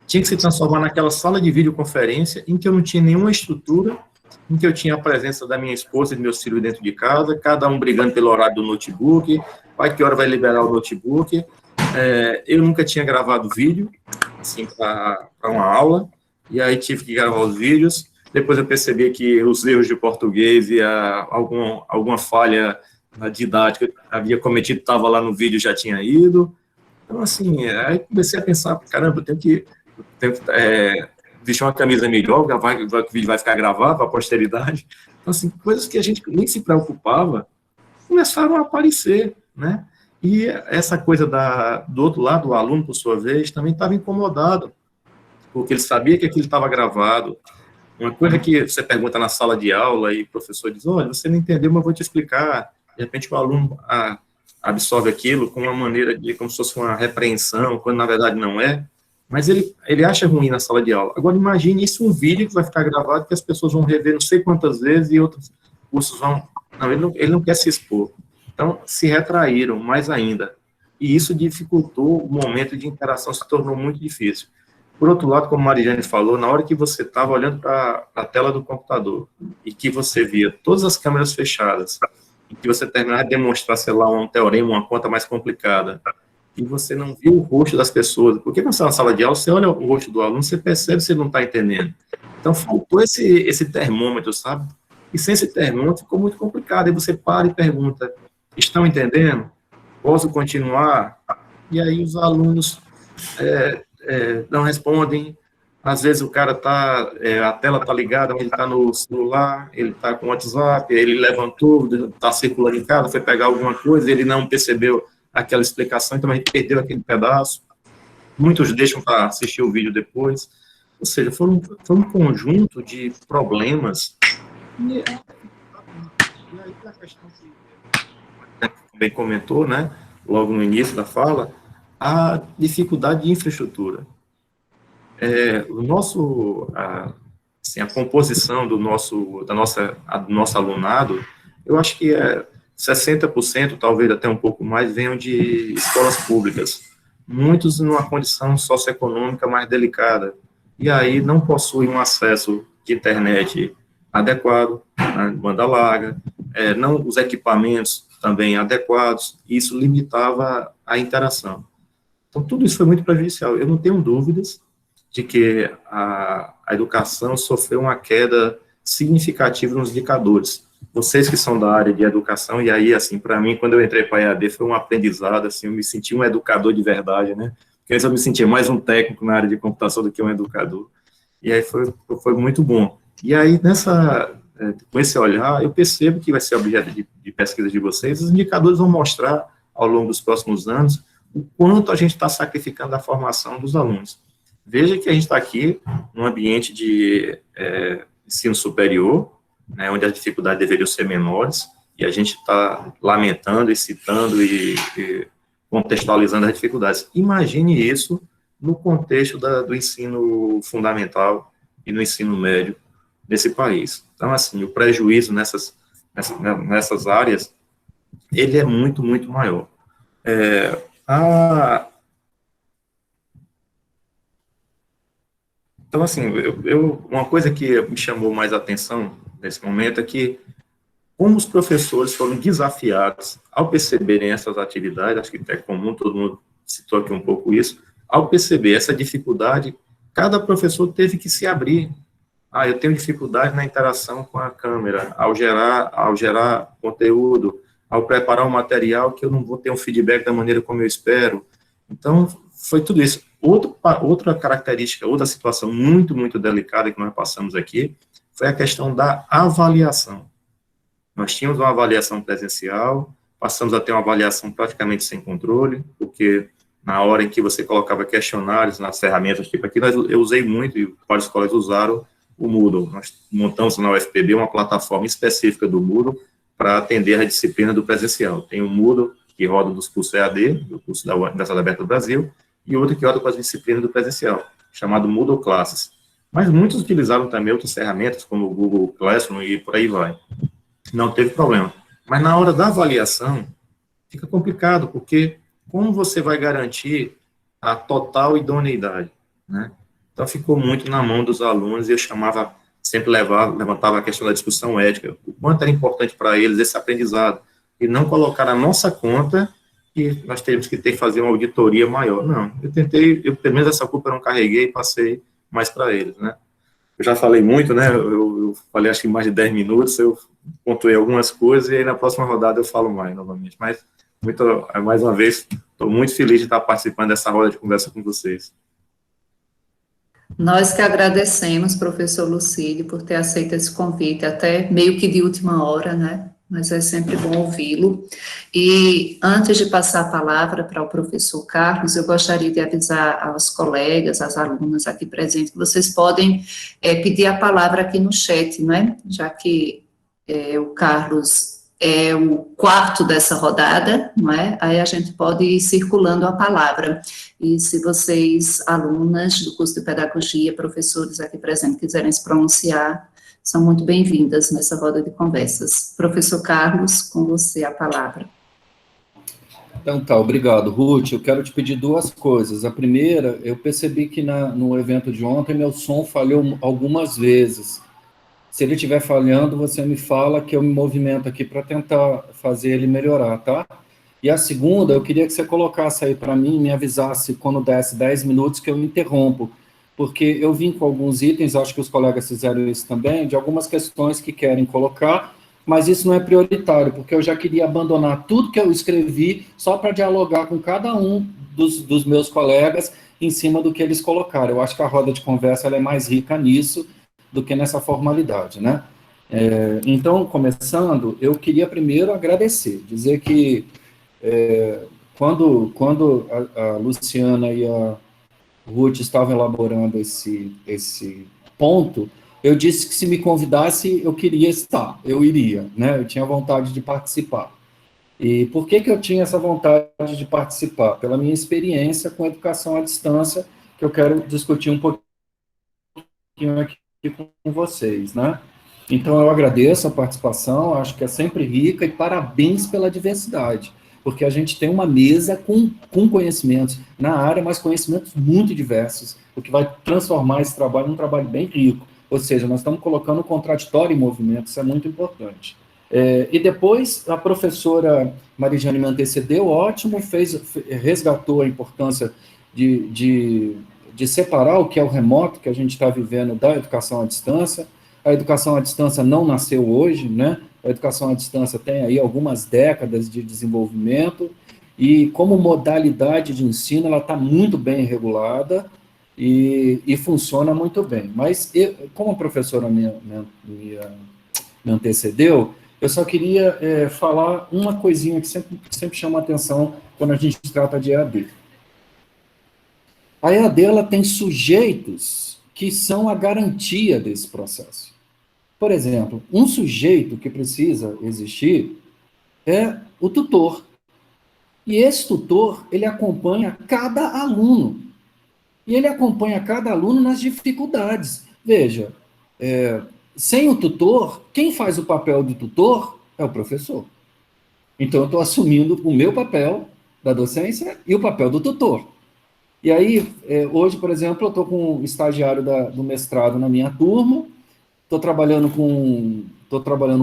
tinha que se transformar naquela sala de videoconferência em que eu não tinha nenhuma estrutura, em que eu tinha a presença da minha esposa e dos meus filhos dentro de casa, cada um brigando pelo horário do notebook, pai, que hora vai liberar o notebook. Eu nunca tinha gravado vídeo, assim, para uma aula, e aí tive que gravar os vídeos. Depois eu percebi que os erros de português e alguma falha na didática que havia cometido, estava lá no vídeo, já tinha ido. Então, assim, aí comecei a pensar, caramba, eu tenho que vestir uma camisa melhor, o vídeo vai ficar gravado para a posteridade. Então, assim, coisas que a gente nem se preocupava começaram a aparecer, né? E essa coisa do outro lado, o aluno, por sua vez, também estava incomodado, porque ele sabia que aquilo estava gravado. Uma coisa que você pergunta na sala de aula e o professor diz: olha, você não entendeu, mas eu vou te explicar. De repente o aluno absorve aquilo com uma maneira de como se fosse uma repreensão, quando na verdade não é. Mas ele acha ruim na sala de aula. Agora, imagine isso, um vídeo que vai ficar gravado, que as pessoas vão rever não sei quantas vezes, e outros cursos vão... Não, ele não quer se expor. Então, se retraíram mais ainda. E isso dificultou o momento de interação, se tornou muito difícil. Por outro lado, como a Marijane falou, na hora que você estava olhando para a tela do computador, e que você via todas as câmeras fechadas, e que você terminava de demonstrar, sei lá, um teorema, uma conta mais complicada, e você não viu o rosto das pessoas, porque quando você está na sala de aula, você olha o rosto do aluno, você percebe se ele não está entendendo. Então, faltou esse termômetro, sabe? E sem esse termômetro, ficou muito complicado. Aí você para e pergunta: estão entendendo? Posso continuar? E aí os alunos não respondem, Às vezes o cara a tela está ligada, mas ele está no celular, ele está com o WhatsApp, ele levantou, está circulando em casa, foi pegar alguma coisa, ele não percebeu aquela explicação, então a gente perdeu aquele pedaço. Muitos deixam para assistir o vídeo depois. Ou seja, foi um conjunto de problemas. E aí a questão que também comentou, né, logo no início da fala, a dificuldade de infraestrutura. A composição do nosso alunado, eu acho que 60%, talvez até um pouco mais, venham de escolas públicas. Muitos numa condição socioeconômica mais delicada, e aí não possuem um acesso de internet adequado, banda larga, não os equipamentos também adequados, e isso limitava a interação. Então, tudo isso foi muito prejudicial. Eu não tenho dúvidas de que a educação sofreu uma queda significativa nos indicadores. Vocês que são da área de educação, e aí, assim, para mim, quando eu entrei para a EAD, foi um aprendizado, assim, eu me senti um educador de verdade, né? Porque antes eu me sentia mais um técnico na área de computação do que um educador. E aí foi muito bom. E aí, com esse olhar, eu percebo que vai ser objeto de pesquisa de vocês, os indicadores vão mostrar, ao longo dos próximos anos, o quanto a gente está sacrificando a formação dos alunos. Veja que a gente está aqui num ambiente de ensino superior, né, onde as dificuldades deveriam ser menores, e a gente está lamentando e citando e contextualizando as dificuldades. Imagine isso no contexto do ensino fundamental e no ensino médio nesse país. Então, assim, o prejuízo nessas áreas, ele é muito, muito maior. Então, assim, uma coisa que me chamou mais a atenção nesse momento é que, como os professores foram desafiados ao perceberem essas atividades, acho que é comum, todo mundo citou aqui um pouco isso, ao perceber essa dificuldade, cada professor teve que se abrir. Eu tenho dificuldade na interação com a câmera, ao gerar conteúdo, ao preparar um material que eu não vou ter um feedback da maneira como eu espero. Então, foi tudo isso. Outra característica, outra situação muito, muito delicada que nós passamos aqui, foi a questão da avaliação. Nós tínhamos uma avaliação presencial, passamos a ter uma avaliação praticamente sem controle, porque na hora em que você colocava questionários nas ferramentas, tipo aqui, eu usei muito, e várias escolas usaram o Moodle. Nós montamos na UFPB uma plataforma específica do Moodle para atender a disciplina do presencial. Tem o Moodle, que roda dos cursos EAD, do curso da Universidade Aberta do Brasil, e outro que roda com as disciplinas do presencial, chamado Moodle Classes. Mas muitos utilizaram também outras ferramentas, como o Google Classroom e por aí vai. Não teve problema. Mas na hora da avaliação, fica complicado, porque como você vai garantir a total idoneidade, né? Então, ficou muito na mão dos alunos, e eu levantava a questão da discussão ética, o quanto era importante para eles esse aprendizado, e não colocar na nossa conta que nós temos que fazer uma auditoria maior. Não, pelo menos essa culpa eu não carreguei e passei mais para eles, né? Eu já falei muito, né? Eu falei acho que mais de 10 minutos, eu pontuei algumas coisas, e aí na próxima rodada eu falo mais novamente. Mas, mais uma vez, estou muito feliz de estar participando dessa roda de conversa com vocês. Nós que agradecemos, professor Lucílio, por ter aceito esse convite, até meio que de última hora, né? Mas é sempre bom ouvi-lo. E antes de passar a palavra para o professor Carlos, eu gostaria de avisar aos colegas, às alunas aqui presentes, que vocês podem pedir a palavra aqui no chat, não é? Já que o Carlos é o quarto dessa rodada, não é? Aí a gente pode ir circulando a palavra. E se vocês, alunas do curso de Pedagogia, professores aqui presentes, quiserem se pronunciar, são muito bem-vindas nessa roda de conversas. Professor Carlos, com você a palavra. Então tá, obrigado, Ruth. Eu quero te pedir duas coisas. A primeira, eu percebi que no evento de ontem meu som falhou algumas vezes. Se ele estiver falhando, você me fala que eu me movimento aqui para tentar fazer ele melhorar, tá? E a segunda, eu queria que você colocasse aí para mim, me avisasse quando desse 10 minutos que eu me interrompo, porque eu vim com alguns itens, acho que os colegas fizeram isso também, de algumas questões que querem colocar, mas isso não é prioritário, porque eu já queria abandonar tudo que eu escrevi só para dialogar com cada um dos meus colegas em cima do que eles colocaram. Eu acho que a roda de conversa ela é mais rica nisso do que nessa formalidade, né? Então, começando, eu queria primeiro agradecer, dizer que quando a Luciana e a Ruth estavam elaborando esse ponto, eu disse que se me convidasse, eu queria estar, eu iria, né? Eu tinha vontade de participar. E por que eu tinha essa vontade de participar? Pela minha experiência com educação à distância, que eu quero discutir um pouquinho aqui com vocês, né? Então, eu agradeço a participação, acho que é sempre rica, e parabéns pela diversidade, porque a gente tem uma mesa com conhecimentos na área, mas conhecimentos muito diversos, o que vai transformar esse trabalho num trabalho bem rico. Ou seja, nós estamos colocando o contraditório em movimento, isso é muito importante. E depois, a professora Marijane me antecedeu, ótimo, resgatou a importância de separar o que é o remoto, que a gente está vivendo, da educação à distância. A educação à distância não nasceu hoje, né? A educação à distância tem aí algumas décadas de desenvolvimento, e como modalidade de ensino, ela está muito bem regulada e funciona muito bem. Mas, como a professora me antecedeu, eu só queria falar uma coisinha que sempre chama a atenção quando a gente trata de EAD. A EAD ela tem sujeitos que são a garantia desse processo. Por exemplo, um sujeito que precisa existir é o tutor. E esse tutor, ele acompanha cada aluno. E ele acompanha cada aluno nas dificuldades. Veja, sem o tutor, quem faz o papel do tutor é o professor. Então, eu estou assumindo o meu papel da docência e o papel do tutor. E aí, hoje, por exemplo, eu estou com um estagiário do mestrado na minha turma, estou trabalhando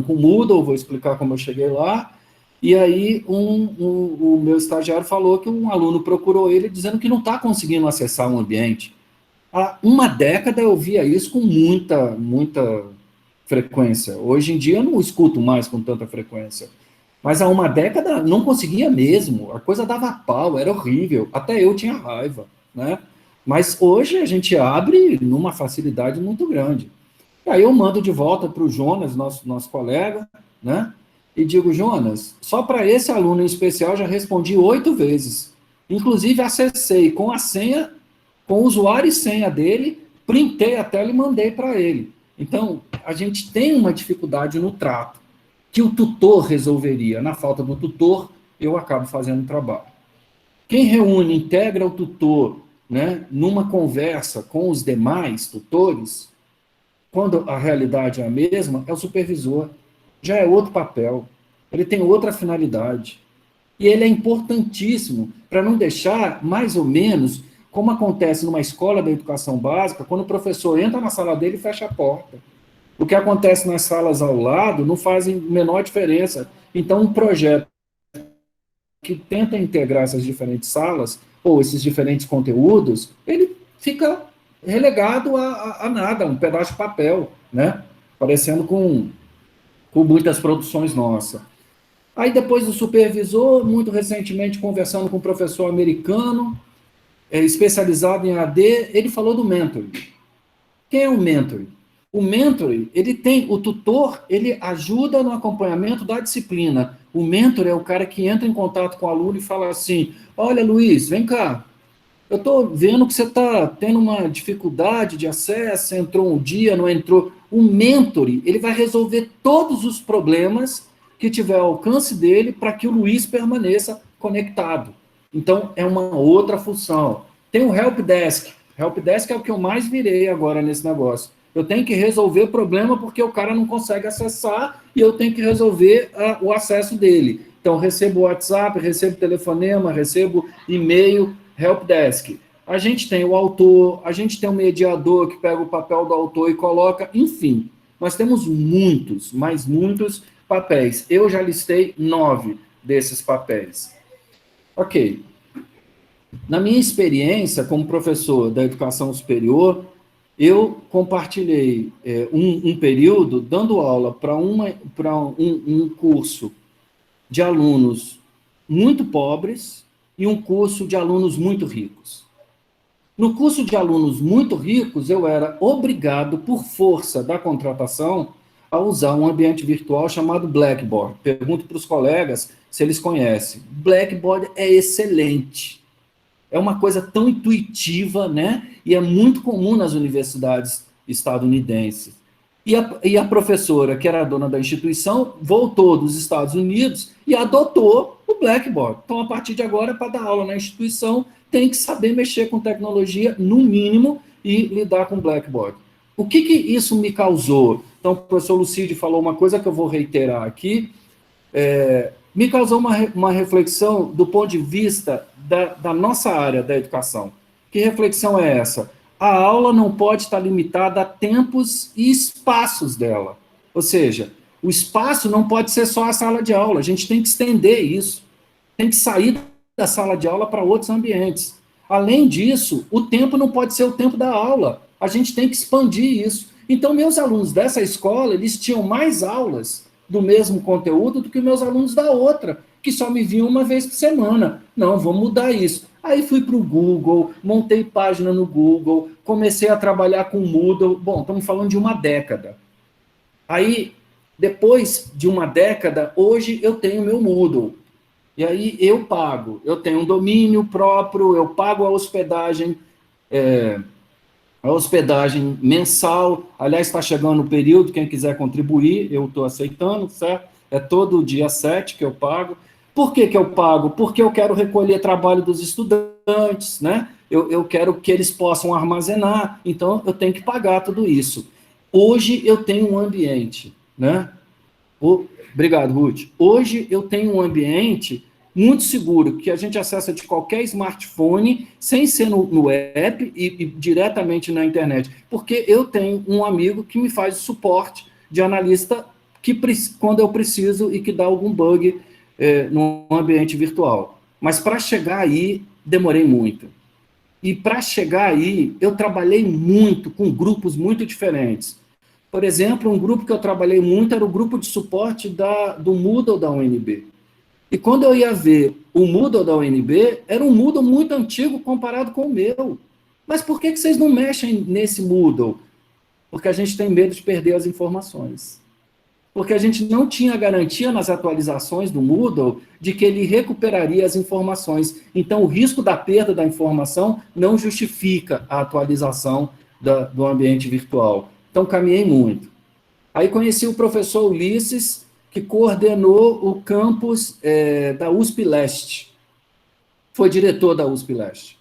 com Moodle, vou explicar como eu cheguei lá, e aí o meu estagiário falou que um aluno procurou ele dizendo que não está conseguindo acessar o ambiente. Há uma década eu via isso com muita frequência. Hoje em dia eu não escuto mais com tanta frequência. Mas há uma década não conseguia mesmo, a coisa dava pau, era horrível, até eu tinha raiva, né? Mas hoje a gente abre numa facilidade muito grande. E aí eu mando de volta para o Jonas, nosso colega, né? E digo, Jonas, só para esse aluno em especial já respondi 8 vezes. Inclusive acessei com a senha, com o usuário e senha dele, printei a tela e mandei para ele. Então, a gente tem uma dificuldade no trato, que o tutor resolveria. Na falta do tutor, eu acabo fazendo o trabalho. Quem reúne, integra o tutor, né, numa conversa com os demais tutores, quando a realidade é a mesma, é o supervisor. Já é outro papel. Ele tem outra finalidade. E ele é importantíssimo para não deixar, mais ou menos, como acontece numa escola da educação básica, quando o professor entra na sala dele e fecha a porta. O que acontece nas salas ao lado não faz menor diferença. Então, um projeto que tenta integrar essas diferentes salas, ou esses diferentes conteúdos, ele fica relegado a nada, um pedaço de papel, né? Parecendo com muitas produções nossas. Aí, depois do supervisor, muito recentemente, conversando com um professor americano, especializado em AD, ele falou do mentoring. Quem é o mentoring? O mentoring, o tutor, ele ajuda no acompanhamento da disciplina. O mentor é o cara que entra em contato com o aluno e fala assim, olha, Luiz, vem cá, eu estou vendo que você está tendo uma dificuldade de acesso, entrou um dia, não entrou. O mentor, ele vai resolver todos os problemas que tiver ao alcance dele para que o Luiz permaneça conectado. Então, é uma outra função. Tem o helpdesk. Helpdesk é o que eu mais virei agora nesse negócio. Eu tenho que resolver o problema porque o cara não consegue acessar e eu tenho que resolver o acesso dele. Então, recebo o WhatsApp, recebo telefonema, recebo e-mail, helpdesk. A gente tem o autor, a gente tem o mediador que pega o papel do autor e coloca, enfim. Nós temos muitos, mas muitos papéis. Eu já listei 9 desses papéis. Ok. Na minha experiência como professor da educação superior, eu compartilhei um período dando aula para um curso de alunos muito pobres, e um curso de alunos muito ricos. No curso de alunos muito ricos, eu era obrigado, por força da contratação, a usar um ambiente virtual chamado Blackboard. Pergunto para os colegas se eles conhecem. Blackboard é excelente. É uma coisa tão intuitiva, né? E é muito comum nas universidades estadunidenses. E a professora, que era a dona da instituição, voltou dos Estados Unidos e adotou o Blackboard. Então, a partir de agora, para dar aula na instituição, tem que saber mexer com tecnologia, no mínimo, e lidar com Blackboard. O que isso me causou? Então, o professor Lucídio falou uma coisa que eu vou reiterar aqui, me causou uma reflexão do ponto de vista da nossa área da educação. Que reflexão é essa? A aula não pode estar limitada a tempos e espaços dela. Ou seja, o espaço não pode ser só a sala de aula, a gente tem que estender isso. Tem que sair da sala de aula para outros ambientes. Além disso, o tempo não pode ser o tempo da aula, a gente tem que expandir isso. Então, meus alunos dessa escola, eles tinham mais aulas do mesmo conteúdo do que meus alunos da outra, que só me viam uma vez por semana. Não, vamos mudar isso. Aí fui para o Google, montei página no Google, comecei a trabalhar com Moodle. Bom, estamos falando de uma década. Aí, depois de uma década, hoje eu tenho meu Moodle. E aí eu pago. Eu tenho um domínio próprio, eu pago a hospedagem mensal. Aliás, está chegando o período, quem quiser contribuir, eu estou aceitando, certo? É todo dia 7 que eu pago. Por que eu pago? Porque eu quero recolher trabalho dos estudantes, né? Eu quero que eles possam armazenar, então eu tenho que pagar tudo isso. Hoje eu tenho um ambiente, né? Obrigado, Ruth. Hoje eu tenho um ambiente muito seguro, que a gente acessa de qualquer smartphone, sem ser no app e diretamente na internet, porque eu tenho um amigo que me faz o suporte de analista quando eu preciso e que dá algum bug no ambiente virtual. Mas para chegar aí, demorei muito. E para chegar aí, eu trabalhei muito com grupos muito diferentes. Por exemplo, um grupo que eu trabalhei muito era o grupo de suporte do Moodle da UNB. E quando eu ia ver o Moodle da UNB, era um Moodle muito antigo comparado com o meu. Mas por que vocês não mexem nesse Moodle? Porque a gente tem medo de perder as informações. Porque a gente não tinha garantia nas atualizações do Moodle de que ele recuperaria as informações. Então, o risco da perda da informação não justifica a atualização do ambiente virtual. Então, caminhei muito. Aí conheci o professor Ulisses, que coordenou o campus da USP Leste. Foi diretor da USP Leste.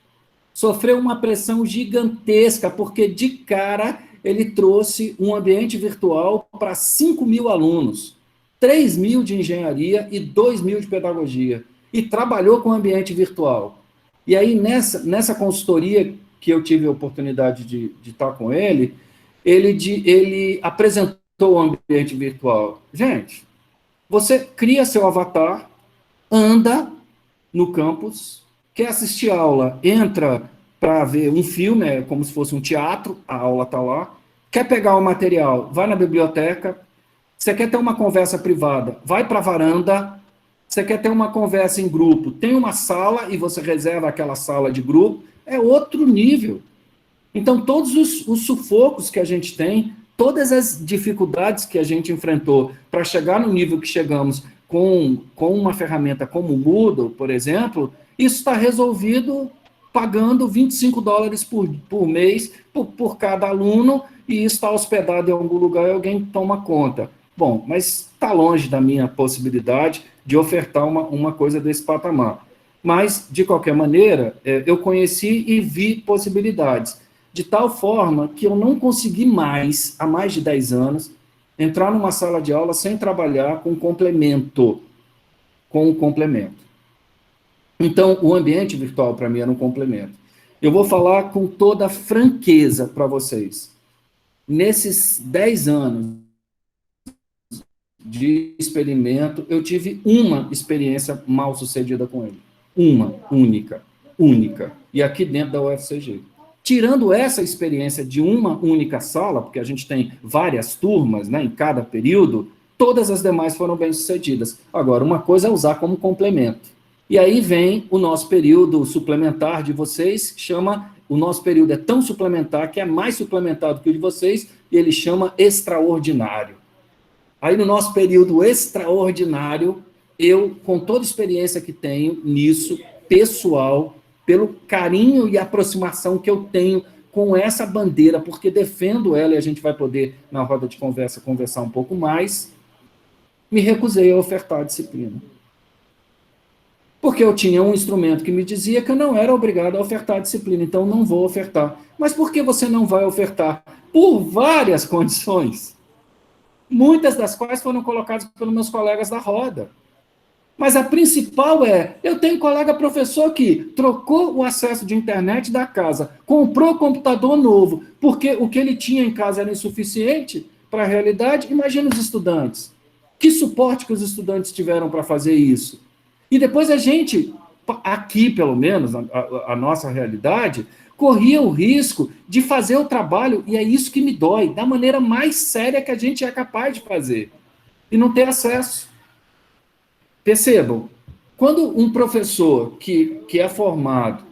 Sofreu uma pressão gigantesca, porque de cara ele trouxe um ambiente virtual para 5.000 alunos, 3.000 de engenharia e 2.000 de pedagogia, e trabalhou com ambiente virtual. E aí, nessa consultoria que eu tive a oportunidade de estar com ele apresentou o ambiente virtual. Gente, você cria seu avatar, anda no campus, quer assistir aula, entra para ver um filme, é como se fosse um teatro, a aula está lá. Quer pegar o material, vai na biblioteca. Você quer ter uma conversa privada, vai para a varanda. Você quer ter uma conversa em grupo, tem uma sala e você reserva aquela sala de grupo. É outro nível. Então, todos os sufocos que a gente tem, todas as dificuldades que a gente enfrentou para chegar no nível que chegamos com uma ferramenta como o Moodle, por exemplo, isso está resolvido pagando $25 por mês por cada aluno, e está hospedado em algum lugar e alguém toma conta. Bom, mas está longe da minha possibilidade de ofertar uma coisa desse patamar. Mas, de qualquer maneira, eu conheci e vi possibilidades, de tal forma que eu não consegui mais, há mais de 10 anos, entrar numa sala de aula sem trabalhar com complemento. Então, o ambiente virtual, para mim, era um complemento. Eu vou falar com toda franqueza para vocês. Nesses 10 anos de experimento, eu tive uma experiência mal sucedida com ele. Uma, única. E aqui dentro da UFCG. Tirando essa experiência de uma única sala, porque a gente tem várias turmas, né, em cada período, todas as demais foram bem-sucedidas. Agora, uma coisa é usar como complemento. E aí vem o nosso período suplementar de vocês, chama, o nosso período é tão suplementar, que é mais suplementar do que o de vocês, e ele chama extraordinário. Aí no nosso período extraordinário, eu, com toda a experiência que tenho nisso, pessoal, pelo carinho e aproximação que eu tenho com essa bandeira, porque defendo ela, e a gente vai poder, na roda de conversa, conversar um pouco mais, me recusei a ofertar a disciplina. Porque eu tinha um instrumento que me dizia que eu não era obrigado a ofertar a disciplina, então não vou ofertar. Mas por que você não vai ofertar? Por várias condições, muitas das quais foram colocadas pelos meus colegas da roda. Mas a principal é, eu tenho um colega professor que trocou o acesso de internet da casa, comprou computador novo, porque o que ele tinha em casa era insuficiente para a realidade. Imagina os estudantes. Que suporte que os estudantes tiveram para fazer isso? E depois a gente, aqui pelo menos, a nossa realidade, corria o risco de fazer o trabalho, e é isso que me dói, da maneira mais séria que a gente é capaz de fazer, e não ter acesso. Percebam, quando um professor que é formado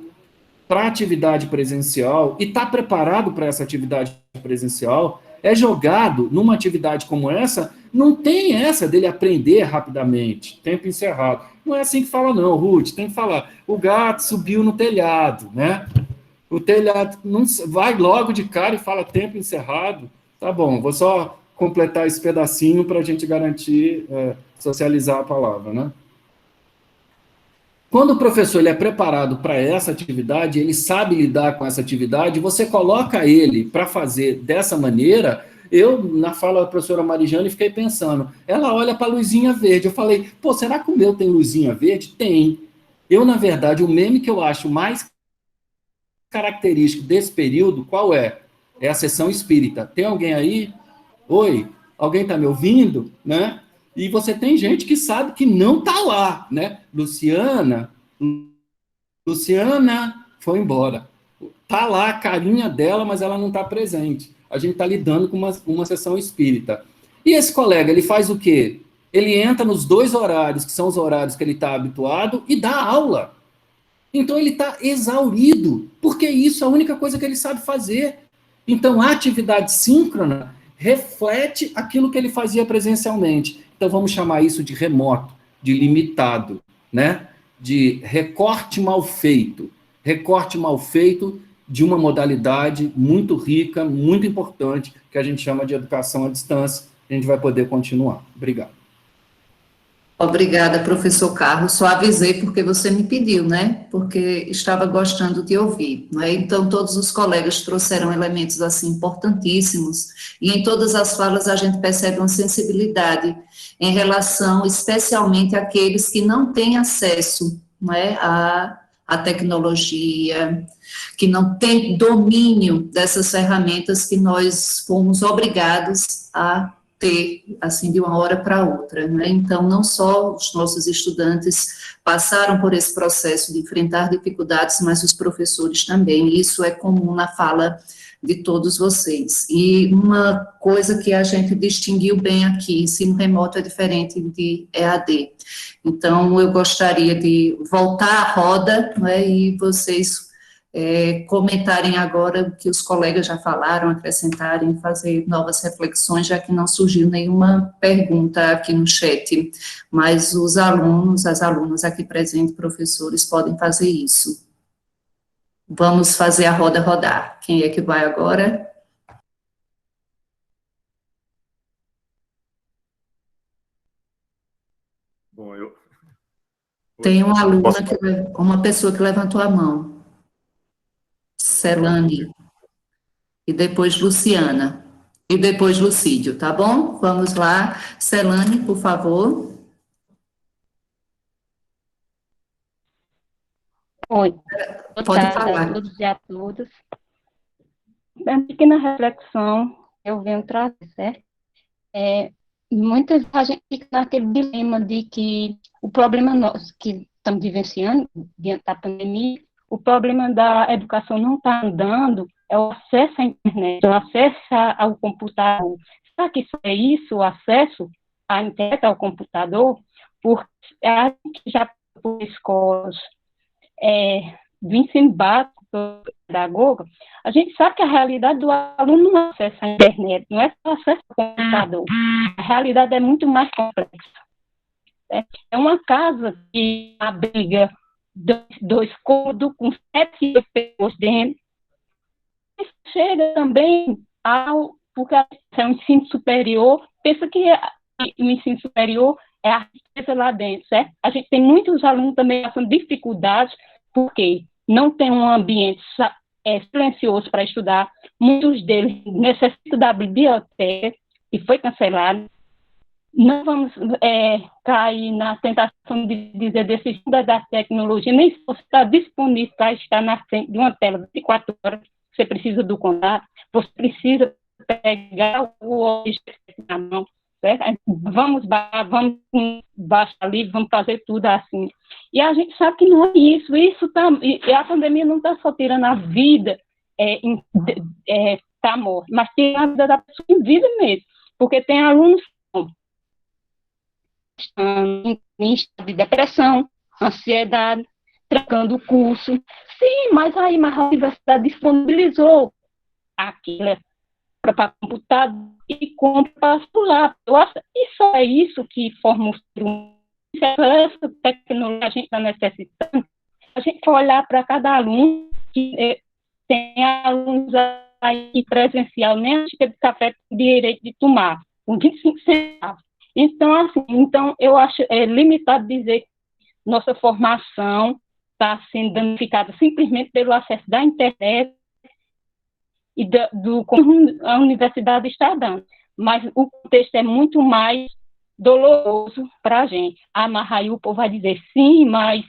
para atividade presencial e está preparado para essa atividade presencial, é jogado numa atividade como essa, não tem essa dele aprender rapidamente, tempo encerrado. Não é assim que fala não, Ruth, tem que falar, o gato subiu no telhado, né? O telhado não vai logo de cara e fala tempo encerrado. Tá bom, vou só completar esse pedacinho para a gente garantir socializar a palavra, né? Quando o professor ele é preparado para essa atividade, ele sabe lidar com essa atividade, você coloca ele para fazer dessa maneira. Eu, na fala da professora Marijane, fiquei pensando, ela olha para a luzinha verde. Eu falei, pô, será que o meu tem luzinha verde? Tem. Eu, na verdade, o meme que eu acho mais característico desse período, qual é? É a sessão espírita. Tem alguém aí? Oi? Alguém está me ouvindo? Né? E você tem gente que sabe que não está lá, né? Luciana foi embora. Está lá a carinha dela, mas ela não está presente. A gente está lidando com uma sessão espírita. E esse colega, ele faz o quê? Ele entra nos 2 horários, que são os horários que ele está habituado, e dá aula. Então ele está exaurido, porque isso é a única coisa que ele sabe fazer. Então a atividade síncrona reflete aquilo que ele fazia presencialmente. Então vamos chamar isso de remoto, de limitado, né? De recorte mal feito de uma modalidade muito rica, muito importante, que a gente chama de educação à distância. A gente vai poder continuar. Obrigado. Obrigada, professor Carlos. Só avisei porque você me pediu, né? Porque estava gostando de ouvir, não é? Então, todos os colegas trouxeram elementos, assim, importantíssimos, e em todas as falas a gente percebe uma sensibilidade em relação, especialmente, àqueles que não têm acesso, não é? À tecnologia, que não têm domínio dessas ferramentas que nós fomos obrigados a ter, assim, de uma hora para outra, né? Então, não só os nossos estudantes passaram por esse processo de enfrentar dificuldades, mas os professores também, isso é comum na fala de todos vocês. E uma coisa que a gente distinguiu bem aqui, ensino remoto é diferente de EAD. Então, eu gostaria de voltar à roda, né, e vocês comentarem agora o que os colegas já falaram, acrescentarem, fazer novas reflexões, já que não surgiu nenhuma pergunta aqui no chat, mas os alunos, as alunas aqui presentes, professores, podem fazer isso. Vamos fazer a roda rodar. Quem é que vai agora? Bom, Tem uma aluna, uma pessoa que levantou a mão. Celane. E depois Luciana. E depois Lucídio, tá bom? Vamos lá. Celane, por favor. Oi, boa Pode tarde a falar. todos e a todas. Uma pequena reflexão eu venho trazer, certo? Muitas vezes a gente fica naquele dilema de que o problema nosso que estamos vivenciando diante da pandemia, o problema da educação não está andando, é o acesso à internet, o acesso ao computador. Será que isso é isso, o acesso à internet, ao computador? Porque a gente já por escolas do ensino básico, pedagoga, a gente sabe que a realidade do aluno não é acesso à internet, não é só acesso ao computador. A realidade é muito mais complexa. É uma casa que abriga dois cômodos com 7 pessoas dentro. Isso chega também porque é um ensino superior, pensa que o ensino superior é a riqueza lá dentro, certo? A gente tem muitos alunos também passando dificuldades, porque não tem um ambiente silencioso para estudar, muitos deles necessitam da biblioteca, que foi cancelada. Não vamos cair na tentação de dizer desse da tecnologia, nem se você está disponível para estar na frente de uma tela 24 horas, você precisa do contato, você precisa pegar o objeto na mão, certo? Vamos baixar ali, vamos fazer tudo assim. E a gente sabe que não é isso e a pandemia não está só tirando a vida da morte, mas tirando a vida da pessoa em vida mesmo, porque tem alunos em estado de depressão, ansiedade, trancando o curso. Sim, mas a universidade disponibilizou aquilo para computador e compra para celular. Eu acho que só é isso que forma o ser humano. Essa tecnologia que a gente está necessitando, a gente for olhar para cada aluno, que tem alunos aí presencial, nem a xícara de café tem direito de tomar, com 25 centavos. Então, eu acho limitado dizer que nossa formação está sendo danificada simplesmente pelo acesso da internet e como a universidade está dando. Mas o contexto é muito mais doloroso para a gente. Mas aí o povo vai dizer, sim, mas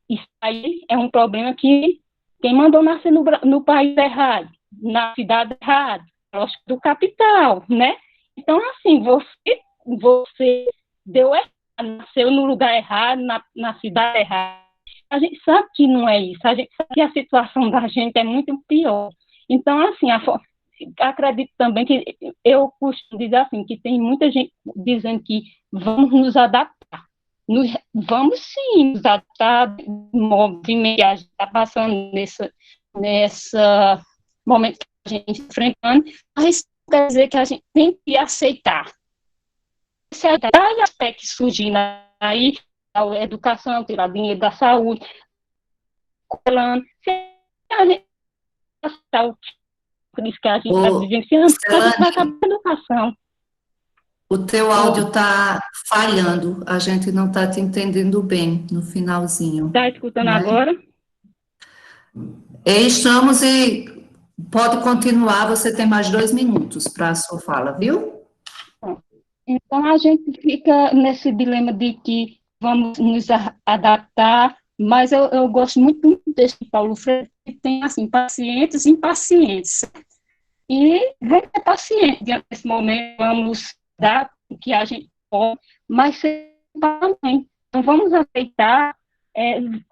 isso aí é um problema que quem mandou nascer no país errado, na cidade errada, lógico, do capital, né? Então, assim, você deu errado, nasceu no lugar errado, na cidade errada. A gente sabe que não é isso, a gente sabe que a situação da gente é muito pior. Então, assim, acredito também que, eu costumo dizer assim, que tem muita gente dizendo que vamos nos adaptar. Vamos sim nos adaptar no movimento que a gente está passando nessa momento que a gente está enfrentando, mas quer dizer que a gente tem que aceitar. Cada aspecto surgindo aí, a educação, tirar dinheiro da saúde, a gente por isso que a gente está vivenciando, a gente vai acabar a educação. O teu áudio está falhando, a gente não está te entendendo bem no finalzinho. Está escutando agora? Estamos e pode continuar, você tem mais 2 minutos para a sua fala, viu? Então, a gente fica nesse dilema de que vamos nos adaptar, mas eu gosto muito desse Paulo Freire, que tem, assim, pacientes e impacientes. E vamos ser pacientes diante desse momento, vamos dar o que a gente pode, mas também. Então, vamos aceitar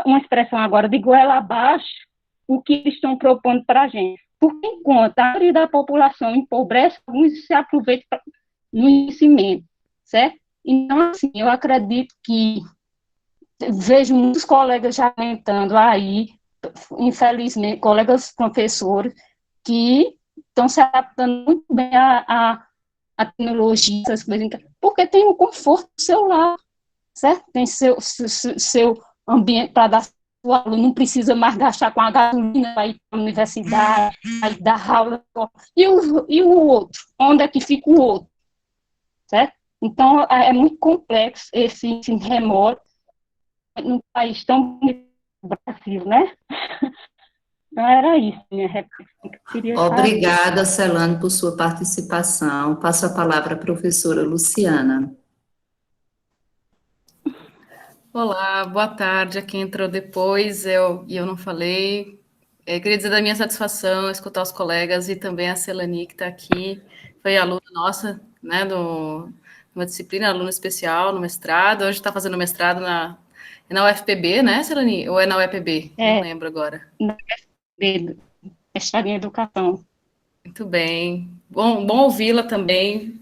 uma expressão agora de goela abaixo o que eles estão propondo para a gente. Porque, enquanto a maioria da população empobrece, alguns se aproveitam no ensinamento, certo? Então, assim, eu acredito que vejo muitos colegas já comentando aí, infelizmente, colegas professores, que estão se adaptando muito bem à tecnologia, essas coisas, porque tem o conforto do seu lar, certo? Tem seu ambiente para dar o aluno, não precisa mais gastar com a gasolina para ir para a universidade, para dar aula. E o outro? Onde é que fica o outro? Certo? Então, é muito complexo esse ensino remoto num país tão bonito como o Brasil, né? Então, era isso, minha réplica. Obrigada, Celane, por sua participação. Passo a palavra à professora Luciana. Olá, boa tarde a quem entrou depois, eu não falei. Queria dizer da minha satisfação escutar os colegas e também a Celani, que está aqui, foi aluna nossa, né, numa disciplina, aluna especial no mestrado, hoje está fazendo mestrado na UFPB, né, Celani? Ou é na UEPB? Não lembro agora. Na UFPB, mestrado em educação. Muito bem. Bom ouvi-la também.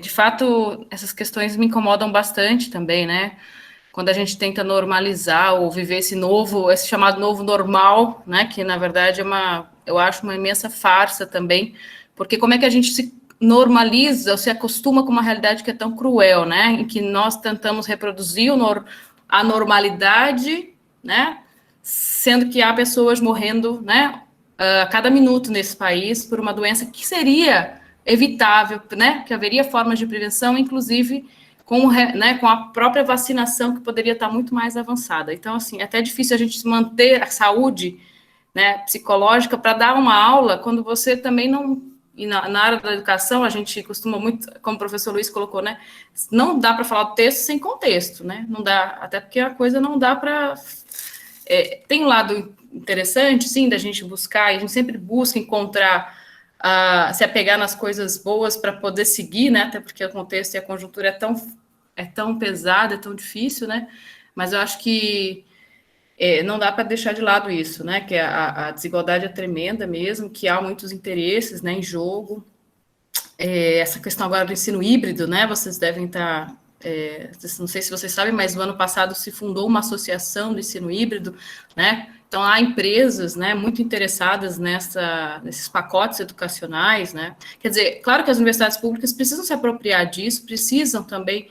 De fato, essas questões me incomodam bastante também, né? quando a gente tenta normalizar ou viver esse chamado novo normal, né, que na verdade eu acho uma imensa farsa também, porque como é que a gente se normaliza ou se acostuma com uma realidade que é tão cruel, né, em que nós tentamos reproduzir a normalidade, né, sendo que há pessoas morrendo, né, a cada minuto nesse país por uma doença que seria evitável, né, que haveria formas de prevenção, inclusive com a própria vacinação, que poderia estar muito mais avançada. Então, assim, é até difícil a gente manter a saúde, né, psicológica para dar uma aula quando você também não... E na área da educação, a gente costuma muito, como o professor Luiz colocou, né, não dá para falar o texto sem contexto, né, não dá, até porque a coisa não dá para... tem um lado interessante, sim, da gente buscar, e a gente sempre busca encontrar, se apegar nas coisas boas para poder seguir, né, até porque o contexto e a conjuntura é tão pesada, é tão difícil, né, mas eu acho que não dá para deixar de lado isso, né, que a desigualdade é tremenda mesmo, que há muitos interesses, né, em jogo, essa questão agora do ensino híbrido, né, vocês devem estar, não sei se vocês sabem, mas no ano passado se fundou uma associação do ensino híbrido, né, então há empresas, né, muito interessadas nesses pacotes educacionais, né, quer dizer, claro que as universidades públicas precisam se apropriar disso, precisam também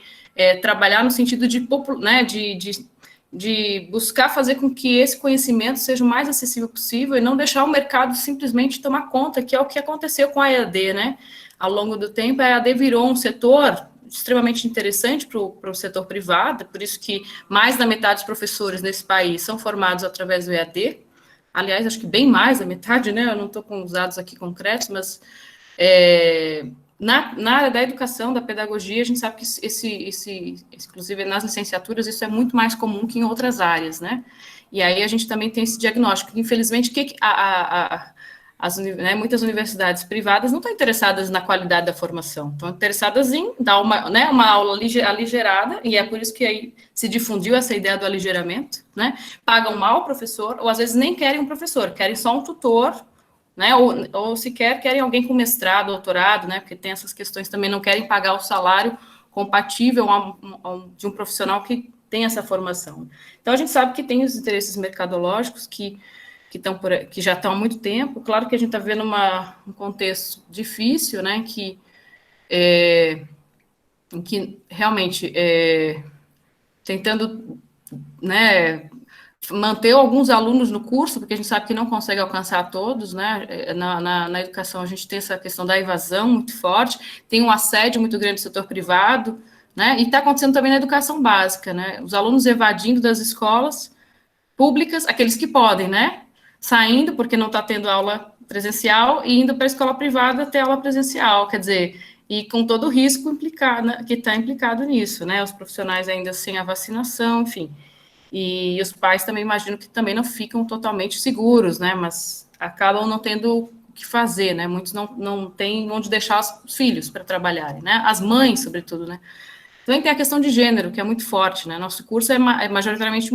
trabalhar no sentido de buscar fazer com que esse conhecimento seja o mais acessível possível e não deixar o mercado simplesmente tomar conta, que é o que aconteceu com a EAD, né? Ao longo do tempo, a EAD virou um setor extremamente interessante para o setor privado, por isso que mais da metade dos professores nesse país são formados através do EAD. Aliás, acho que bem mais da metade, né? Eu não estou com os dados aqui concretos, mas na área da educação, da pedagogia, a gente sabe que inclusive nas licenciaturas, isso é muito mais comum que em outras áreas, né? E aí a gente também tem esse diagnóstico. Infelizmente, muitas universidades privadas não estão interessadas na qualidade da formação, estão interessadas em dar uma aula aligerada, e é por isso que aí se difundiu essa ideia do aligeiramento, né? Pagam mal o professor, ou às vezes nem querem um professor, querem só um tutor, né, ou sequer querem alguém com mestrado, doutorado, né, porque tem essas questões também, não querem pagar o salário compatível de um profissional que tem essa formação. Então, a gente sabe que tem os interesses mercadológicos que já estão há muito tempo, claro que a gente está vendo um contexto difícil, né, que realmente tentando, né, manter alguns alunos no curso, porque a gente sabe que não consegue alcançar todos, né, na educação a gente tem essa questão da evasão muito forte, tem um assédio muito grande do setor privado, né, e está acontecendo também na educação básica, né, os alunos evadindo das escolas públicas, aqueles que podem, né, saindo porque não está tendo aula presencial e indo para a escola privada ter aula presencial, quer dizer, e com todo o risco que está implicado nisso, né, os profissionais ainda sem a vacinação, enfim. E os pais também imagino que também não ficam totalmente seguros, né, mas acabam não tendo o que fazer, né, muitos não têm onde deixar os filhos para trabalharem, né, as mães, sobretudo, né. Também tem a questão de gênero, que é muito forte, né, nosso curso é majoritariamente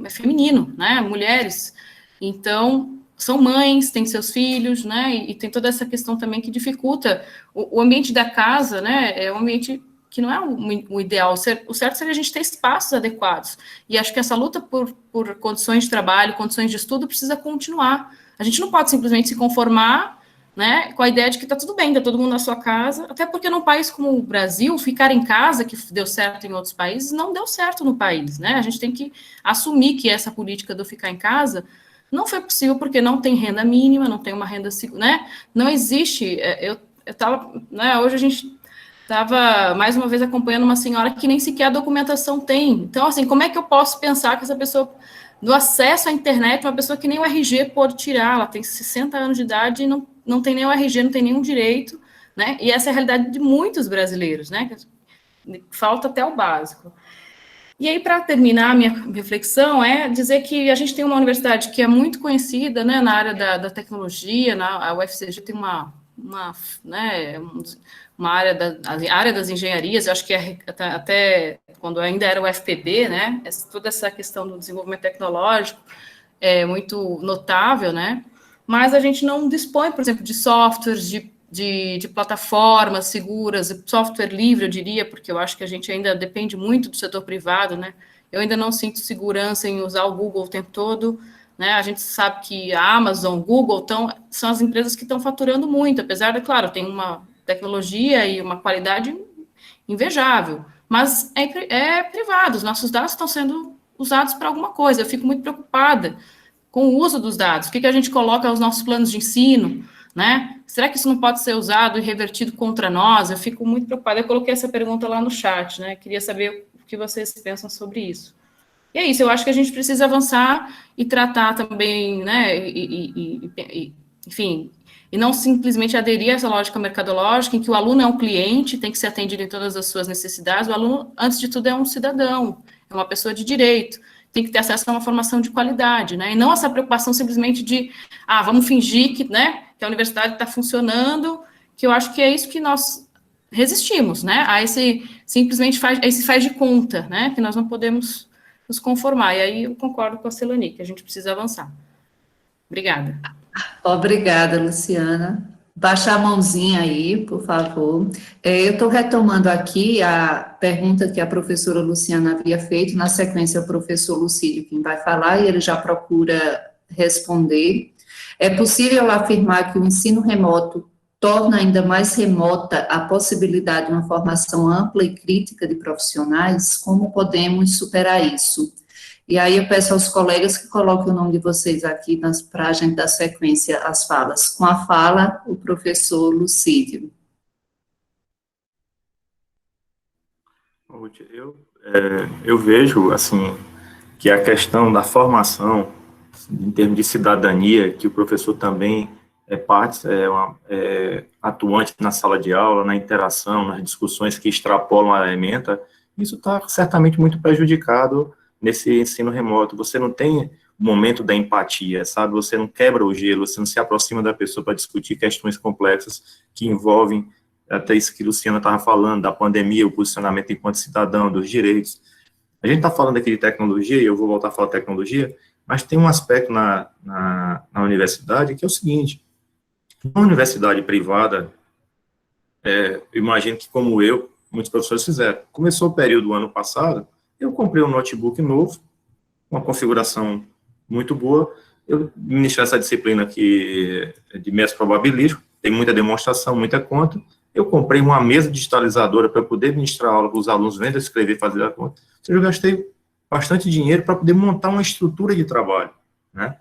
feminino, né, mulheres, então são mães, têm seus filhos, né, e tem toda essa questão também que dificulta o ambiente da casa, né, é um ambiente que não é o ideal, o certo seria a gente ter espaços adequados, e acho que essa luta por condições de trabalho, condições de estudo, precisa continuar, a gente não pode simplesmente se conformar, né, com a ideia de que está tudo bem, está todo mundo na sua casa, até porque num país como o Brasil, ficar em casa, que deu certo em outros países, não deu certo no país, né, a gente tem que assumir que essa política do ficar em casa não foi possível porque não tem renda mínima, não tem uma renda segura, né, não existe, eu estava, né, hoje a gente estava, mais uma vez, acompanhando uma senhora que nem sequer a documentação tem. Então, assim, como é que eu posso pensar que essa pessoa, do acesso à internet, uma pessoa que nem o RG pode tirar, ela tem 60 anos de idade e não tem nem o RG, não tem nenhum direito, né? E essa é a realidade de muitos brasileiros, né? Falta até o básico. E aí, para terminar a minha reflexão, é dizer que a gente tem uma universidade que é muito conhecida, né, na área da tecnologia, a UFCG tem uma área das engenharias, eu acho que até quando ainda era o FPB, né, toda essa questão do desenvolvimento tecnológico é muito notável, né, mas a gente não dispõe, por exemplo, de softwares, de plataformas seguras, software livre, eu diria, porque eu acho que a gente ainda depende muito do setor privado, né, eu ainda não sinto segurança em usar o Google o tempo todo, né? A gente sabe que a Amazon, Google, são as empresas que estão faturando muito, apesar de, claro, tem uma tecnologia e uma qualidade invejável, mas é privado, os nossos dados estão sendo usados para alguma coisa, eu fico muito preocupada com o uso dos dados, o que a gente coloca nos nossos planos de ensino, né? Será que isso não pode ser usado e revertido contra nós? Eu fico muito preocupada, eu coloquei essa pergunta lá no chat, né? Queria saber o que vocês pensam sobre isso. E é isso, eu acho que a gente precisa avançar e tratar também, né, enfim, e não simplesmente aderir a essa lógica mercadológica em que o aluno é um cliente, tem que ser atendido em todas as suas necessidades. O aluno, antes de tudo, é um cidadão, é uma pessoa de direito, tem que ter acesso a uma formação de qualidade, né, e não essa preocupação simplesmente de, vamos fingir que, né, que a universidade está funcionando, que eu acho que é isso que nós resistimos, né, a esse faz de conta, né, que nós não podemos nos conformar. E aí eu concordo com a Celani, que a gente precisa avançar. Obrigada. Obrigada, Luciana. Baixa a mãozinha aí, por favor. Eu estou retomando aqui a pergunta que a professora Luciana havia feito, na sequência o professor Lucídio quem vai falar, e ele já procura responder. É possível afirmar que o ensino remoto torna ainda mais remota a possibilidade de uma formação ampla e crítica de profissionais? Como podemos superar isso? E aí eu peço aos colegas que coloquem o nome de vocês aqui para a gente dar sequência às falas. Com a fala, o professor Lucídio. Eu vejo, assim, que a questão da formação, em termos de cidadania, que o professor também é atuante na sala de aula, na interação, nas discussões que extrapolam a ementa, isso está certamente muito prejudicado nesse ensino remoto. Você não tem o momento da empatia, sabe? Você não quebra o gelo, você não se aproxima da pessoa para discutir questões complexas que envolvem até isso que a Luciana estava falando, da pandemia, o posicionamento enquanto cidadão, dos direitos. A gente está falando aqui de tecnologia, e eu vou voltar a falar de tecnologia, mas tem um aspecto na universidade que é o seguinte: uma universidade privada, eu imagino que como muitos professores fizeram. Começou o período do ano passado, eu comprei um notebook novo, uma configuração muito boa, eu ministrei essa disciplina aqui de método probabilístico, tem muita demonstração, muita conta, eu comprei uma mesa digitalizadora para poder ministrar aula para os alunos, vendo, escrever, fazer a conta. Eu gastei bastante dinheiro para poder montar uma estrutura de trabalho, né?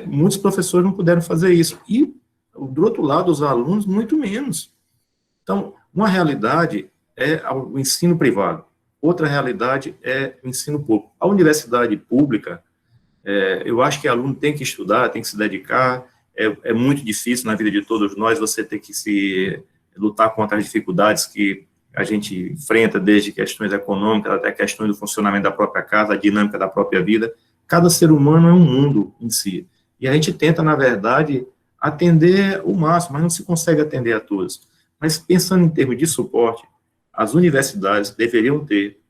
Muitos professores não puderam fazer isso, e, do outro lado, os alunos, muito menos. Então, uma realidade é o ensino privado, outra realidade é o ensino público. A universidade pública, eu acho que o aluno tem que estudar, tem que se dedicar, é muito difícil na vida de todos nós você ter que se lutar contra as dificuldades que a gente enfrenta, desde questões econômicas até questões do funcionamento da própria casa, a dinâmica da própria vida. Cada ser humano é um mundo em si. E a gente tenta, na verdade, atender o máximo, mas não se consegue atender a todos. Mas pensando em termos de suporte, as universidades deveriam ter,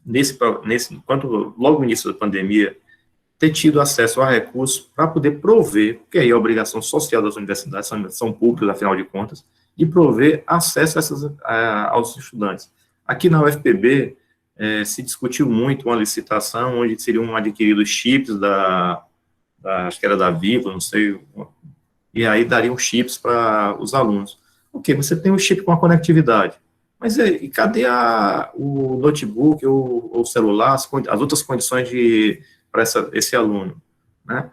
logo no início da pandemia, ter tido acesso a recursos para poder prover, porque aí é a obrigação social das universidades, são públicas, afinal de contas, de prover acesso aos estudantes. Aqui na UFPB, se discutiu muito uma licitação onde seriam adquiridos chips acho que era da Vivo, não sei, e aí dariam chips para os alunos. Ok, você tem um chip com a conectividade, mas e cadê o notebook ou o celular, as outras condições para esse aluno, né?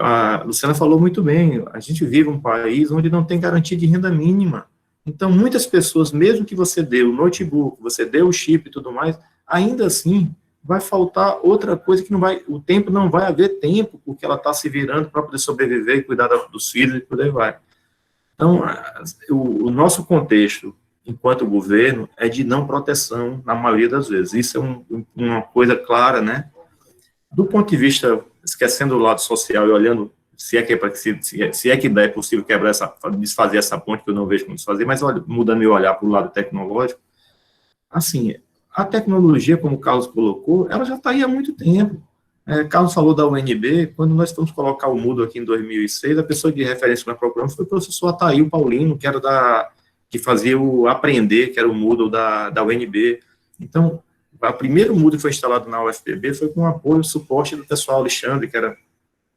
A Luciana falou muito bem, a gente vive um país onde não tem garantia de renda mínima. Então, muitas pessoas, mesmo que você dê o notebook, você dê o chip e tudo mais, ainda assim, vai faltar outra coisa que o tempo não vai haver tempo, porque ela está se virando para poder sobreviver e cuidar dos filhos e por aí vai. Então, o nosso contexto, enquanto governo, é de não proteção, na maioria das vezes. Isso é uma coisa clara, né? Do ponto de vista, esquecendo o lado social e olhando, se é que é possível desfazer essa ponte, que eu não vejo como desfazer, mas mudando meu olhar para o lado tecnológico, assim, a tecnologia, como o Carlos colocou, ela já está aí há muito tempo. Carlos falou da UNB, quando nós fomos colocar o Moodle aqui em 2006, a pessoa de referência que nós procuramos foi o professor Ataíl Paulino, que fazia o Aprender, que era o Moodle da UNB. Então, o primeiro Moodle que foi instalado na UFPB foi com o apoio e suporte do pessoal Alexandre, que era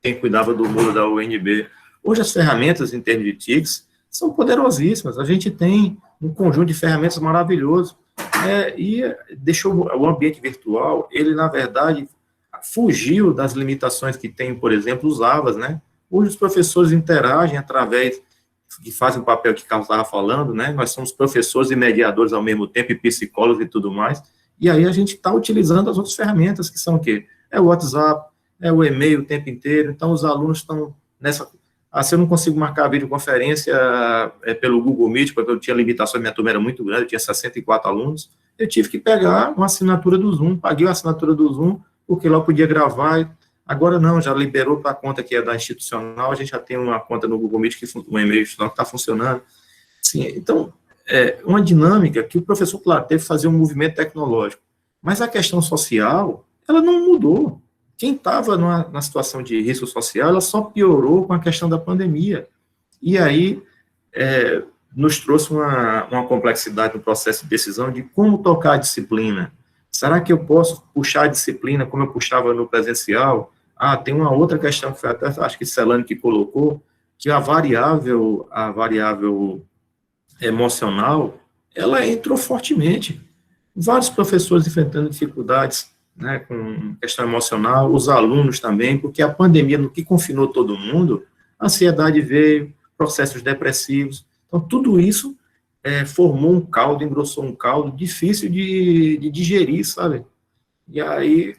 quem cuidava do Moodle da UNB. Hoje as ferramentas em termos de TICs são poderosíssimas, a gente tem um conjunto de ferramentas maravilhoso, e deixou o ambiente virtual, ele, na verdade, fugiu das limitações que tem, por exemplo, os AVAs, né? Hoje os professores interagem através, que fazem o papel que o Carlos estava falando, né? Nós somos professores e mediadores ao mesmo tempo, e psicólogos e tudo mais, e aí a gente está utilizando as outras ferramentas, que são o quê? É o WhatsApp, é o e-mail o tempo inteiro, então os alunos estão nessa... se eu não consigo marcar a videoconferência pelo Google Meet, porque eu tinha limitações, minha turma era muito grande, eu tinha 64 alunos, eu tive que pegar uma assinatura do Zoom, paguei a assinatura do Zoom, porque lá eu podia gravar, agora não, já liberou para a conta que é da institucional, a gente já tem uma conta no Google Meet, um e-mail institucional que está funcionando. Sim, então, uma dinâmica que o professor, claro, teve que fazer um movimento tecnológico, mas a questão social, ela não mudou. Quem estava na situação de risco social, ela só piorou com a questão da pandemia. E aí, nos trouxe uma complexidade no processo de decisão de como tocar a disciplina. Será que eu posso puxar a disciplina como eu puxava no presencial? Tem uma outra questão que foi até, acho que Celane que colocou, que a variável emocional, ela entrou fortemente. Vários professores enfrentando dificuldades, né, com questão emocional, os alunos também, porque a pandemia, no que confinou todo mundo, a ansiedade veio, processos depressivos, então tudo isso formou um caldo, engrossou um caldo difícil de digerir, sabe? E aí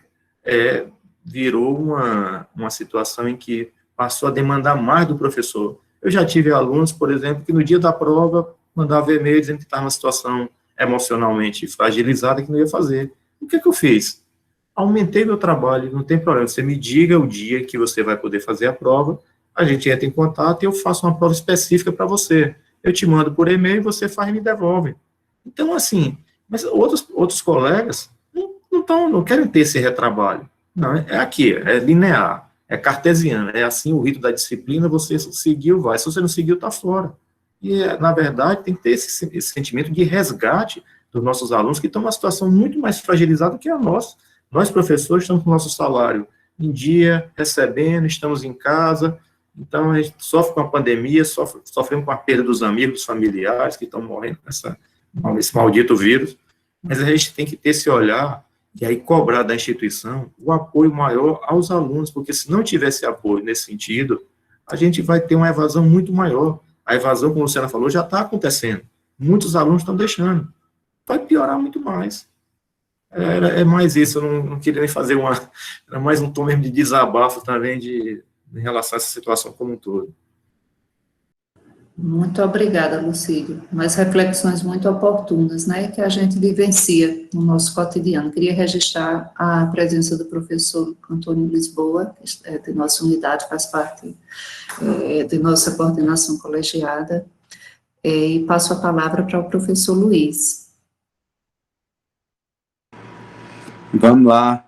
virou uma situação em que passou a demandar mais do professor. Eu já tive alunos, por exemplo, que no dia da prova mandava e-mail dizendo que estava numa situação emocionalmente fragilizada, que não ia fazer. O que eu fiz? Aumentei meu trabalho, não tem problema, você me diga o dia que você vai poder fazer a prova, a gente entra em contato e eu faço uma prova específica para você. Eu te mando por e-mail, você faz e me devolve. Então, assim, mas outros colegas não querem ter esse retrabalho. Não, aqui, é linear, é cartesiano, é assim o rito da disciplina, você seguiu, vai. Se você não seguiu, está fora. E, na verdade, tem que ter esse sentimento de resgate dos nossos alunos, que estão numa situação muito mais fragilizada que a nossa. Nós, professores, estamos com o nosso salário em dia, recebendo, estamos em casa, então a gente sofre com a pandemia, sofremos com a perda dos amigos, dos familiares que estão morrendo com esse maldito vírus, mas a gente tem que ter esse olhar e aí cobrar da instituição o apoio maior aos alunos, porque se não tivesse apoio nesse sentido, a gente vai ter uma evasão muito maior. A evasão, como a Luciana falou, já está acontecendo. Muitos alunos estão deixando. Vai piorar muito mais. É mais isso, eu não queria nem fazer era mais um tom mesmo de desabafo também em relação a essa situação como um todo. Muito obrigada, Lucílio. Umas reflexões muito oportunas, né, que a gente vivencia no nosso cotidiano. Queria registrar a presença do professor Antônio Lisboa, de nossa unidade, faz parte de nossa coordenação colegiada, e passo a palavra para o professor Luiz. Vamos lá.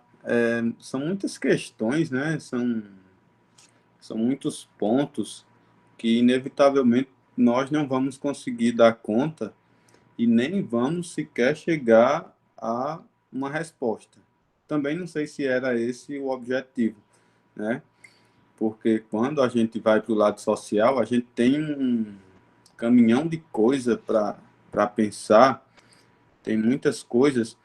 São muitas questões, né? São muitos pontos que, inevitavelmente, nós não vamos conseguir dar conta e nem vamos sequer chegar a uma resposta. Também não sei se era esse o objetivo, né? Porque quando a gente vai para o lado social, a gente tem um caminhão de coisa para pensar, tem muitas coisas.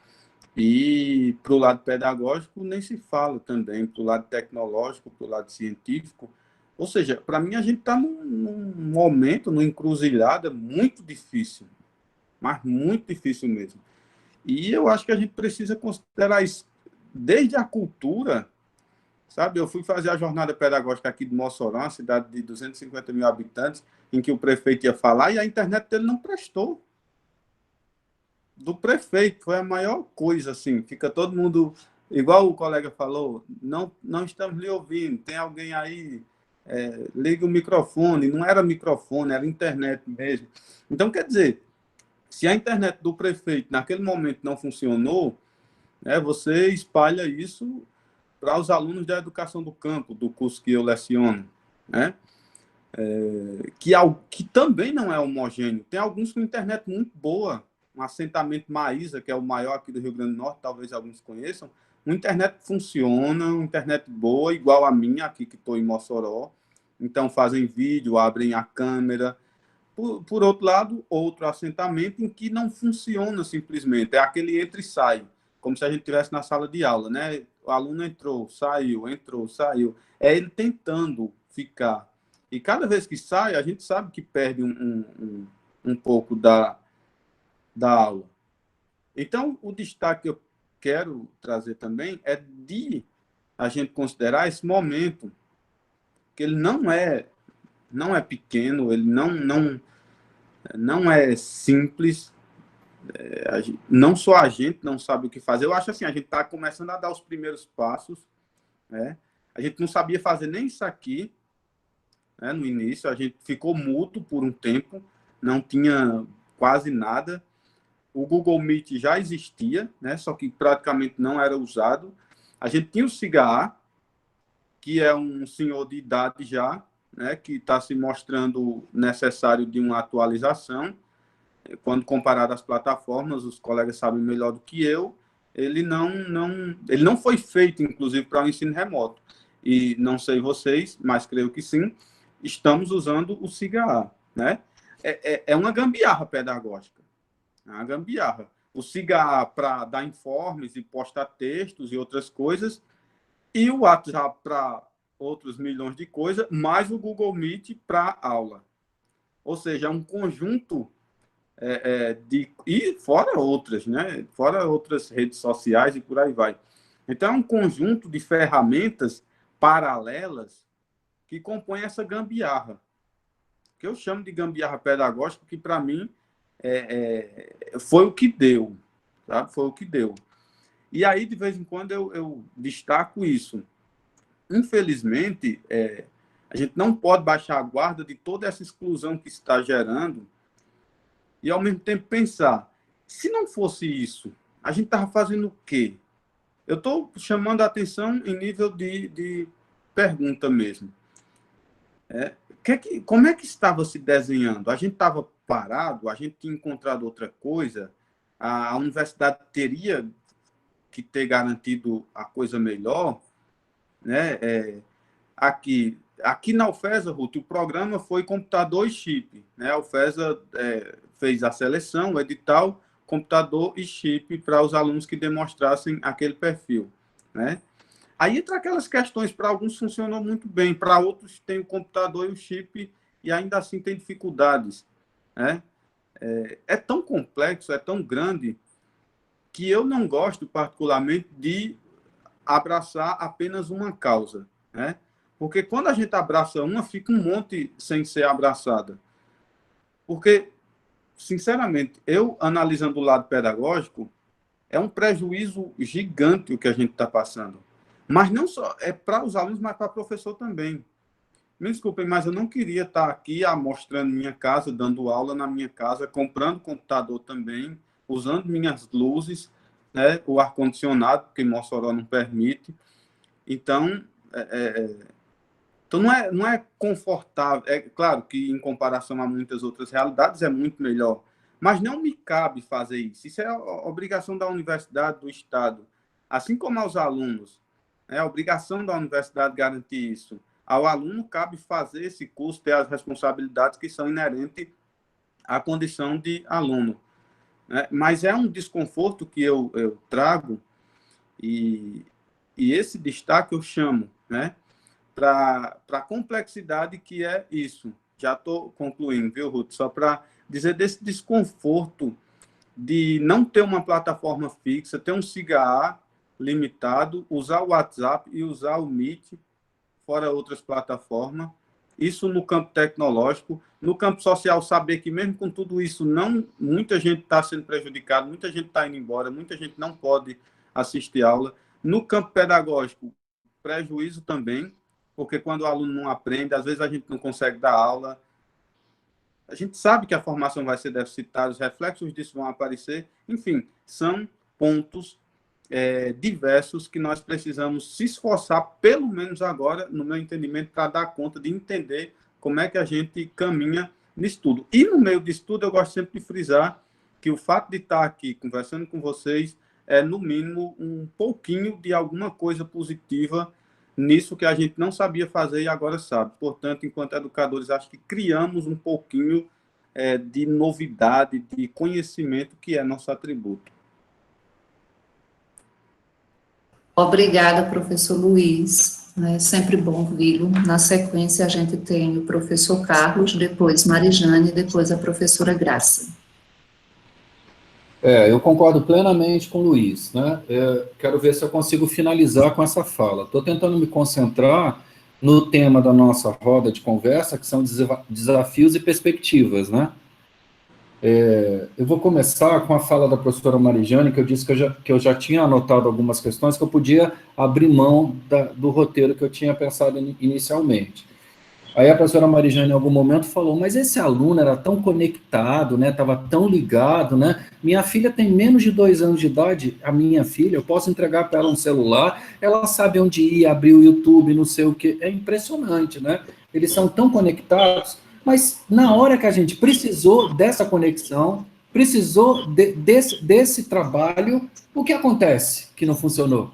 E para o lado pedagógico nem se fala também, para o lado tecnológico, para o lado científico. Ou seja, para mim a gente está num momento, numa encruzilhada muito difícil, mas muito difícil mesmo. E eu acho que a gente precisa considerar isso desde a cultura, sabe? Eu fui fazer a jornada pedagógica aqui de Mossoró, uma cidade de 250 mil habitantes, em que o prefeito ia falar e a internet dele não prestou. Do prefeito, foi a maior coisa, assim, fica todo mundo, igual o colega falou, não estamos lhe ouvindo, tem alguém aí, liga o microfone, não era microfone, era internet mesmo. Então, quer dizer, se a internet do prefeito naquele momento não funcionou, você espalha isso para os alunos da educação do campo, do curso que eu leciono, né? Que também não é homogêneo, tem alguns com internet muito boa, um assentamento Maísa, que é o maior aqui do Rio Grande do Norte, talvez alguns conheçam, uma internet funciona, uma internet boa, igual a minha, aqui que estou em Mossoró. Então, fazem vídeo, abrem a câmera. Por outro lado, outro assentamento em que não funciona simplesmente, é aquele entra e sai, como se a gente estivesse na sala de aula, né? O aluno entrou, saiu. É ele tentando ficar. E cada vez que sai, a gente sabe que perde um pouco da aula. Então, o destaque que eu quero trazer também é de a gente considerar esse momento, que ele não é pequeno, ele não é simples, não só a gente não sabe o que fazer. Eu acho assim, a gente está começando a dar os primeiros passos, né? A gente não sabia fazer nem isso aqui, né? No início, a gente ficou mudo por um tempo, não tinha quase nada. O Google Meet já existia, né? Só que praticamente não era usado. A gente tinha o Cigaa, que é um senhor de idade já, né? Que está se mostrando necessário de uma atualização. Quando comparado às plataformas, os colegas sabem melhor do que eu, ele não foi feito, inclusive, para o ensino remoto. E não sei vocês, mas creio que sim, estamos usando o Cigaa, né? É uma gambiarra pedagógica. É uma gambiarra. O Cigaa para dar informes e postar textos e outras coisas, e o WhatsApp para outros milhões de coisas, mais o Google Meet para aula. Ou seja, é um conjunto e fora outras, né? Fora outras redes sociais e por aí vai. Então, é um conjunto de ferramentas paralelas que compõem essa gambiarra, que eu chamo de gambiarra pedagógica, que para mim foi o que deu, sabe? Foi o que deu. E aí, de vez em quando, eu destaco isso. Infelizmente, a gente não pode baixar a guarda de toda essa exclusão que está gerando e, ao mesmo tempo, pensar, se não fosse isso, a gente estava fazendo o quê? Eu estou chamando a atenção em nível de pergunta mesmo. Como é que estava se desenhando? A gente estava parado? A gente tinha encontrado outra coisa? A universidade teria que ter garantido a coisa melhor? Né? Aqui na UFESA, Ruth, o programa foi computador e chip. Né? A UFESA fez a seleção, o edital, computador e chip para os alunos que demonstrassem aquele perfil. Né? Aí entra aquelas questões, para alguns funcionou muito bem, para outros tem o computador e o chip e ainda assim tem dificuldades. Né? É tão complexo, é tão grande, que eu não gosto particularmente de abraçar apenas uma causa. Né? Porque quando a gente abraça uma, fica um monte sem ser abraçada. Porque, sinceramente, eu, analisando o lado pedagógico, é um prejuízo gigante o que a gente está passando. Mas não só é para os alunos, mas para o professor também. Me desculpem, mas eu não queria estar aqui mostrando minha casa, dando aula na minha casa, comprando computador também, usando minhas luzes, né, o ar-condicionado, porque Mossoró não permite. Então, então não é confortável. É claro que, em comparação a muitas outras realidades, é muito melhor. Mas não me cabe fazer isso. Isso é a obrigação da universidade, do Estado. Assim como aos alunos, é a obrigação da universidade garantir isso. Ao aluno cabe fazer esse curso, ter as responsabilidades que são inerentes à condição de aluno. Né? Mas é um desconforto que eu trago e esse destaque eu chamo, né, para a complexidade que é isso. Já estou concluindo, viu, Ruth? Só para dizer desse desconforto de não ter uma plataforma fixa, ter um Cigaa limitado, usar o WhatsApp e usar o Meet, fora outras plataformas. Isso no campo tecnológico. No campo social, saber que mesmo com tudo isso, muita gente está sendo prejudicada, muita gente está indo embora, muita gente não pode assistir aula. No campo pedagógico, prejuízo também, porque quando o aluno não aprende, às vezes a gente não consegue dar aula. A gente sabe que a formação vai ser deficitária, os reflexos disso vão aparecer. Enfim, são pontos diversos que nós precisamos se esforçar, pelo menos agora, no meu entendimento, para dar conta de entender como é que a gente caminha nisso tudo. E no meio disso tudo, eu gosto sempre de frisar que o fato de estar aqui conversando com vocês é, no mínimo, um pouquinho de alguma coisa positiva nisso que a gente não sabia fazer e agora sabe. Portanto, enquanto educadores, acho que criamos um pouquinho de novidade, de conhecimento, que é nosso atributo. Obrigada, professor Luiz. É sempre bom ouvi-lo. Na sequência, a gente tem o professor Carlos, depois Marijane, depois a professora Graça. Eu concordo plenamente com o Luiz, né? Quero ver se eu consigo finalizar com essa fala. Estou tentando me concentrar no tema da nossa roda de conversa, que são desafios e perspectivas, né? Eu vou começar com a fala da professora Marijane, que eu disse que eu já tinha anotado algumas questões que eu podia abrir mão do roteiro que eu tinha pensado inicialmente. Aí a professora Marijane, em algum momento, falou, mas esse aluno era tão conectado, né, estava tão ligado, né, minha filha tem menos de 2 anos de idade, a minha filha, eu posso entregar para ela um celular, ela sabe onde ir, abrir o YouTube, não sei o quê, é impressionante, né, eles são tão conectados, mas na hora que a gente precisou dessa conexão, precisou desse trabalho, o que acontece que não funcionou?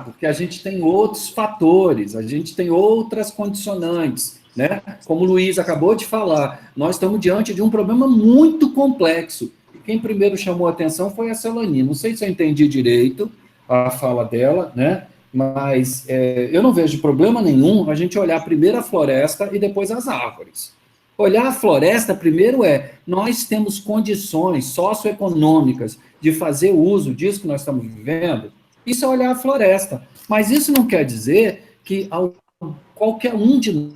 Porque a gente tem outros fatores, a gente tem outras condicionantes, né? Como o Luiz acabou de falar, nós estamos diante de um problema muito complexo. E quem primeiro chamou a atenção foi a Celani. Não sei se eu entendi direito a fala dela, né? Mas eu não vejo problema nenhum a gente olhar primeiro a floresta e depois as árvores. Olhar a floresta, primeiro nós temos condições socioeconômicas de fazer uso disso que nós estamos vivendo. Isso é olhar a floresta. Mas isso não quer dizer que qualquer um de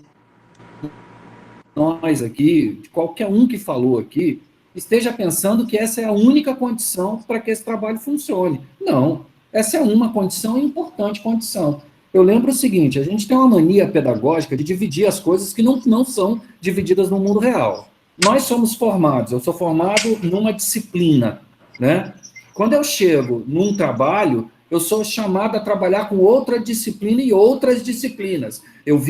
nós aqui, qualquer um que falou aqui, esteja pensando que essa é a única condição para que esse trabalho funcione. Não, essa é uma condição, importante condição. Eu lembro o seguinte, a gente tem uma mania pedagógica de dividir as coisas que não são divididas no mundo real. Nós somos formados, eu sou formado numa disciplina, né? Quando eu chego num trabalho, eu sou chamado a trabalhar com outra disciplina e outras disciplinas. Eu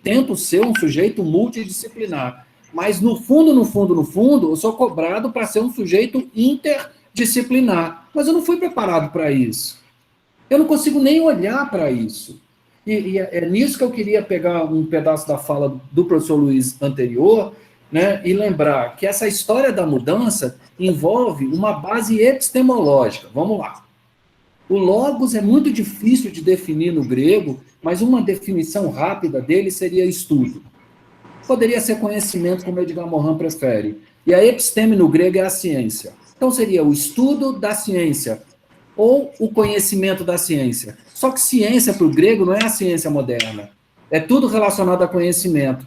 tento ser um sujeito multidisciplinar. Mas, no fundo, eu sou cobrado para ser um sujeito interdisciplinar. Mas eu não fui preparado para isso. Eu não consigo nem olhar para isso. E é nisso que eu queria pegar um pedaço da fala do professor Luiz anterior, né, e lembrar que essa história da mudança envolve uma base epistemológica. Vamos lá. O logos é muito difícil de definir no grego, mas uma definição rápida dele seria estudo. Poderia ser conhecimento, como Edgar Morin prefere. E a episteme no grego é a ciência. Então seria o estudo da ciência, ou o conhecimento da ciência. Só que ciência para o grego não é a ciência moderna. É tudo relacionado a conhecimento.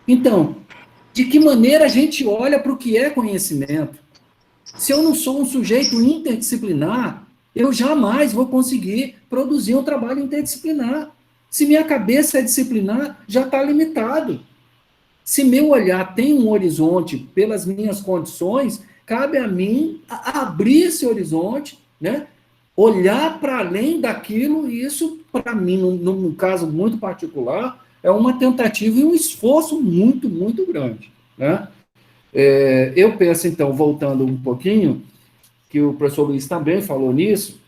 Então, de que maneira a gente olha para o que é conhecimento? Se eu não sou um sujeito interdisciplinar, eu jamais vou conseguir produzir um trabalho interdisciplinar. Se minha cabeça é disciplinar, já está limitado. Se meu olhar tem um horizonte pelas minhas condições, cabe a mim abrir esse horizonte, né? Olhar para além daquilo, e isso, para mim, num caso muito particular, é uma tentativa e um esforço muito, muito grande, né? Eu penso, então, voltando um pouquinho, que o professor Luiz também falou nisso,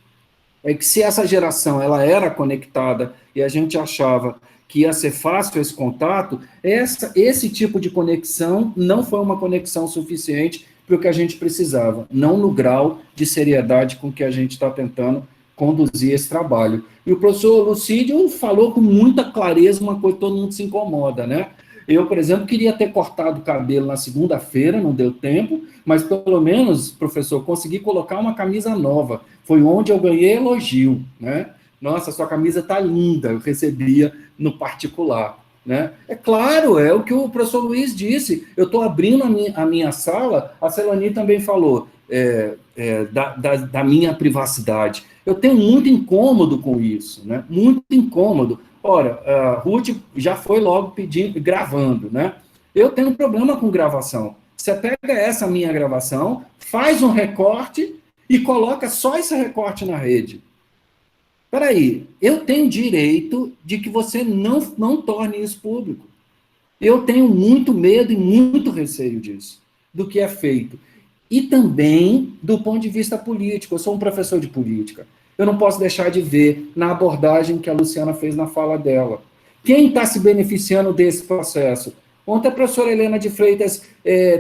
é que se essa geração ela era conectada e a gente achava que ia ser fácil esse contato, esse tipo de conexão não foi uma conexão suficiente para o que a gente precisava, não no grau de seriedade com que a gente está tentando conduzir esse trabalho. E o professor Lucídio falou com muita clareza uma coisa que todo mundo se incomoda, né? Eu, por exemplo, queria ter cortado o cabelo na segunda-feira, não deu tempo, mas pelo menos, professor, consegui colocar uma camisa nova. Foi onde eu ganhei elogio, né? Nossa, sua camisa está linda, eu recebia no particular, né? É claro, é o que o professor Luiz disse, eu estou abrindo a minha sala, a Celani também falou, da minha privacidade. Eu tenho muito incômodo com isso, né? Muito incômodo. Ora, a Ruth já foi logo pedindo, gravando, né? Eu tenho um problema com gravação. Você pega essa minha gravação, faz um recorte e coloca só esse recorte na rede. Espera aí, eu tenho direito de que você não torne isso público. Eu tenho muito medo e muito receio disso, do que é feito. e também do ponto de vista político. Eu sou um professor de política. Eu não posso deixar de ver na abordagem que a Luciana fez na fala dela. Quem está se beneficiando desse processo? Ontem a professora Helena de Freitas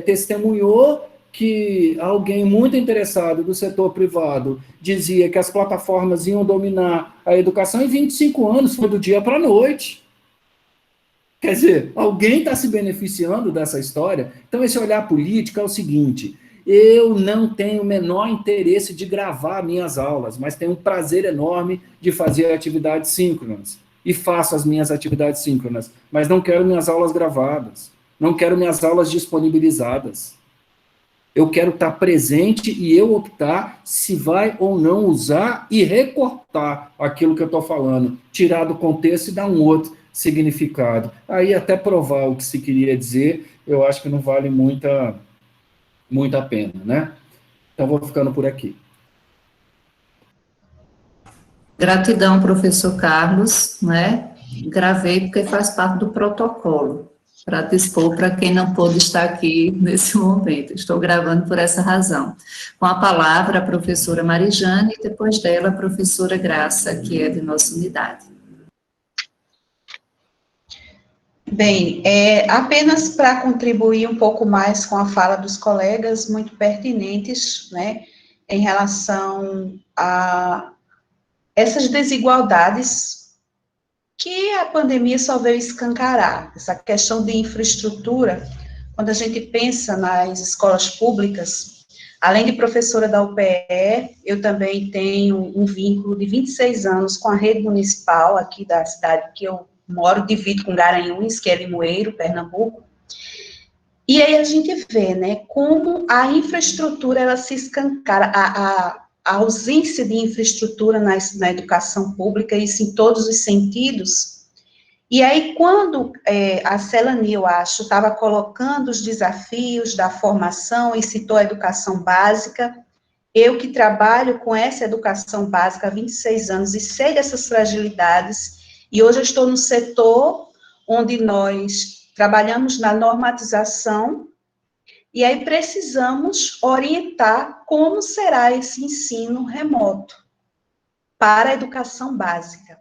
testemunhou que alguém muito interessado do setor privado dizia que as plataformas iam dominar a educação em 25 anos, foi do dia para a noite. Quer dizer, alguém está se beneficiando dessa história? Então, esse olhar político é o seguinte: eu não tenho o menor interesse de gravar minhas aulas, mas tenho um prazer enorme de fazer atividades síncronas. E faço as minhas atividades síncronas, mas não quero minhas aulas gravadas, não quero minhas aulas disponibilizadas. Eu quero estar presente e eu optar se vai ou não usar e recortar aquilo que eu estou falando, tirar do contexto e dar um outro significado. Aí até provar o que se queria dizer, eu acho que não vale muita pena, né? Então, vou ficando por aqui. Gratidão, professor Carlos, né? Gravei porque faz parte do protocolo, para dispor para quem não pôde estar aqui nesse momento. Estou gravando por essa razão. Com a palavra, a professora Marijane, e depois dela, a professora Graça, que é de nossa unidade. Bem, apenas para contribuir um pouco mais com a fala dos colegas, muito pertinentes, né, em relação a essas desigualdades que a pandemia só veio escancarar, essa questão de infraestrutura. Quando a gente pensa nas escolas públicas, além de professora da UPE, eu também tenho um vínculo de 26 anos com a rede municipal aqui da cidade que eu moro, divido com Garanhuns, que é Limoeiro, Pernambuco. E aí a gente vê, né, como a infraestrutura, ela se escancara, a ausência de infraestrutura na educação pública, isso em todos os sentidos. E aí, quando a Celani, eu acho, estava colocando os desafios da formação e citou a educação básica, eu que trabalho com essa educação básica há 26 anos e sei dessas fragilidades, e hoje eu estou no setor onde nós trabalhamos na normatização, e aí precisamos orientar como será esse ensino remoto para a educação básica.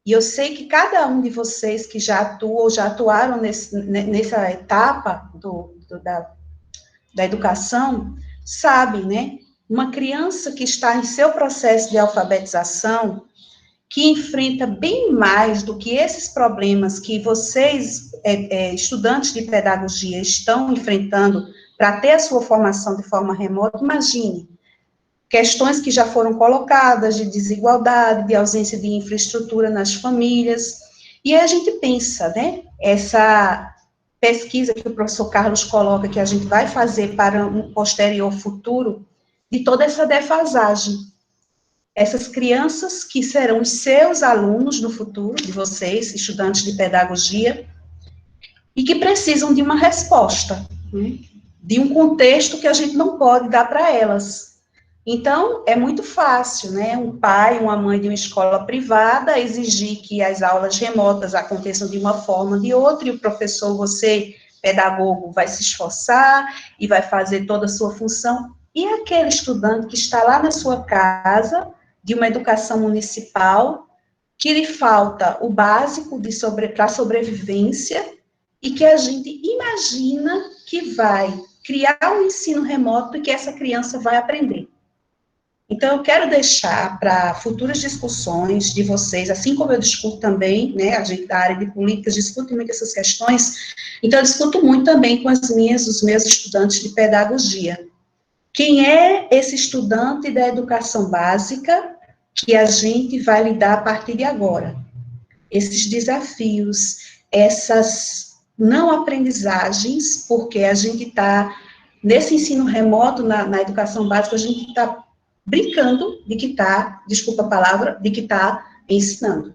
E eu sei que cada um de vocês que já atuam ou já atuaram nessa etapa da educação, sabe, né? Uma criança que está em seu processo de alfabetização, que enfrenta bem mais do que esses problemas que vocês, estudantes de pedagogia, estão enfrentando para ter a sua formação de forma remota, imagine, questões que já foram colocadas de desigualdade, de ausência de infraestrutura nas famílias, e aí a gente pensa, né, essa pesquisa que o professor Carlos coloca, que a gente vai fazer para um posterior futuro, de toda essa defasagem. Essas crianças que serão os seus alunos no futuro, de vocês, estudantes de pedagogia, e que precisam de uma resposta, né? De um contexto que a gente não pode dar para elas. Então, é muito fácil, né, um pai, uma mãe de uma escola privada exigir que as aulas remotas aconteçam de uma forma ou de outra, e o professor, você, pedagogo, vai se esforçar e vai fazer toda a sua função, e aquele estudante que está lá na sua casa, de uma educação municipal, que lhe falta o básico para a sobrevivência, e que a gente imagina que vai criar um ensino remoto e que essa criança vai aprender. Então, eu quero deixar para futuras discussões de vocês, assim como eu discuto também, né, a gente da área de políticas discute muito essas questões, então eu discuto muito também com os meus estudantes de pedagogia. Quem é esse estudante da educação básica que a gente vai lidar a partir de agora? Esses desafios, essas não aprendizagens, porque a gente está, nesse ensino remoto, na educação básica, a gente está brincando de que está, desculpa a palavra, de que está ensinando.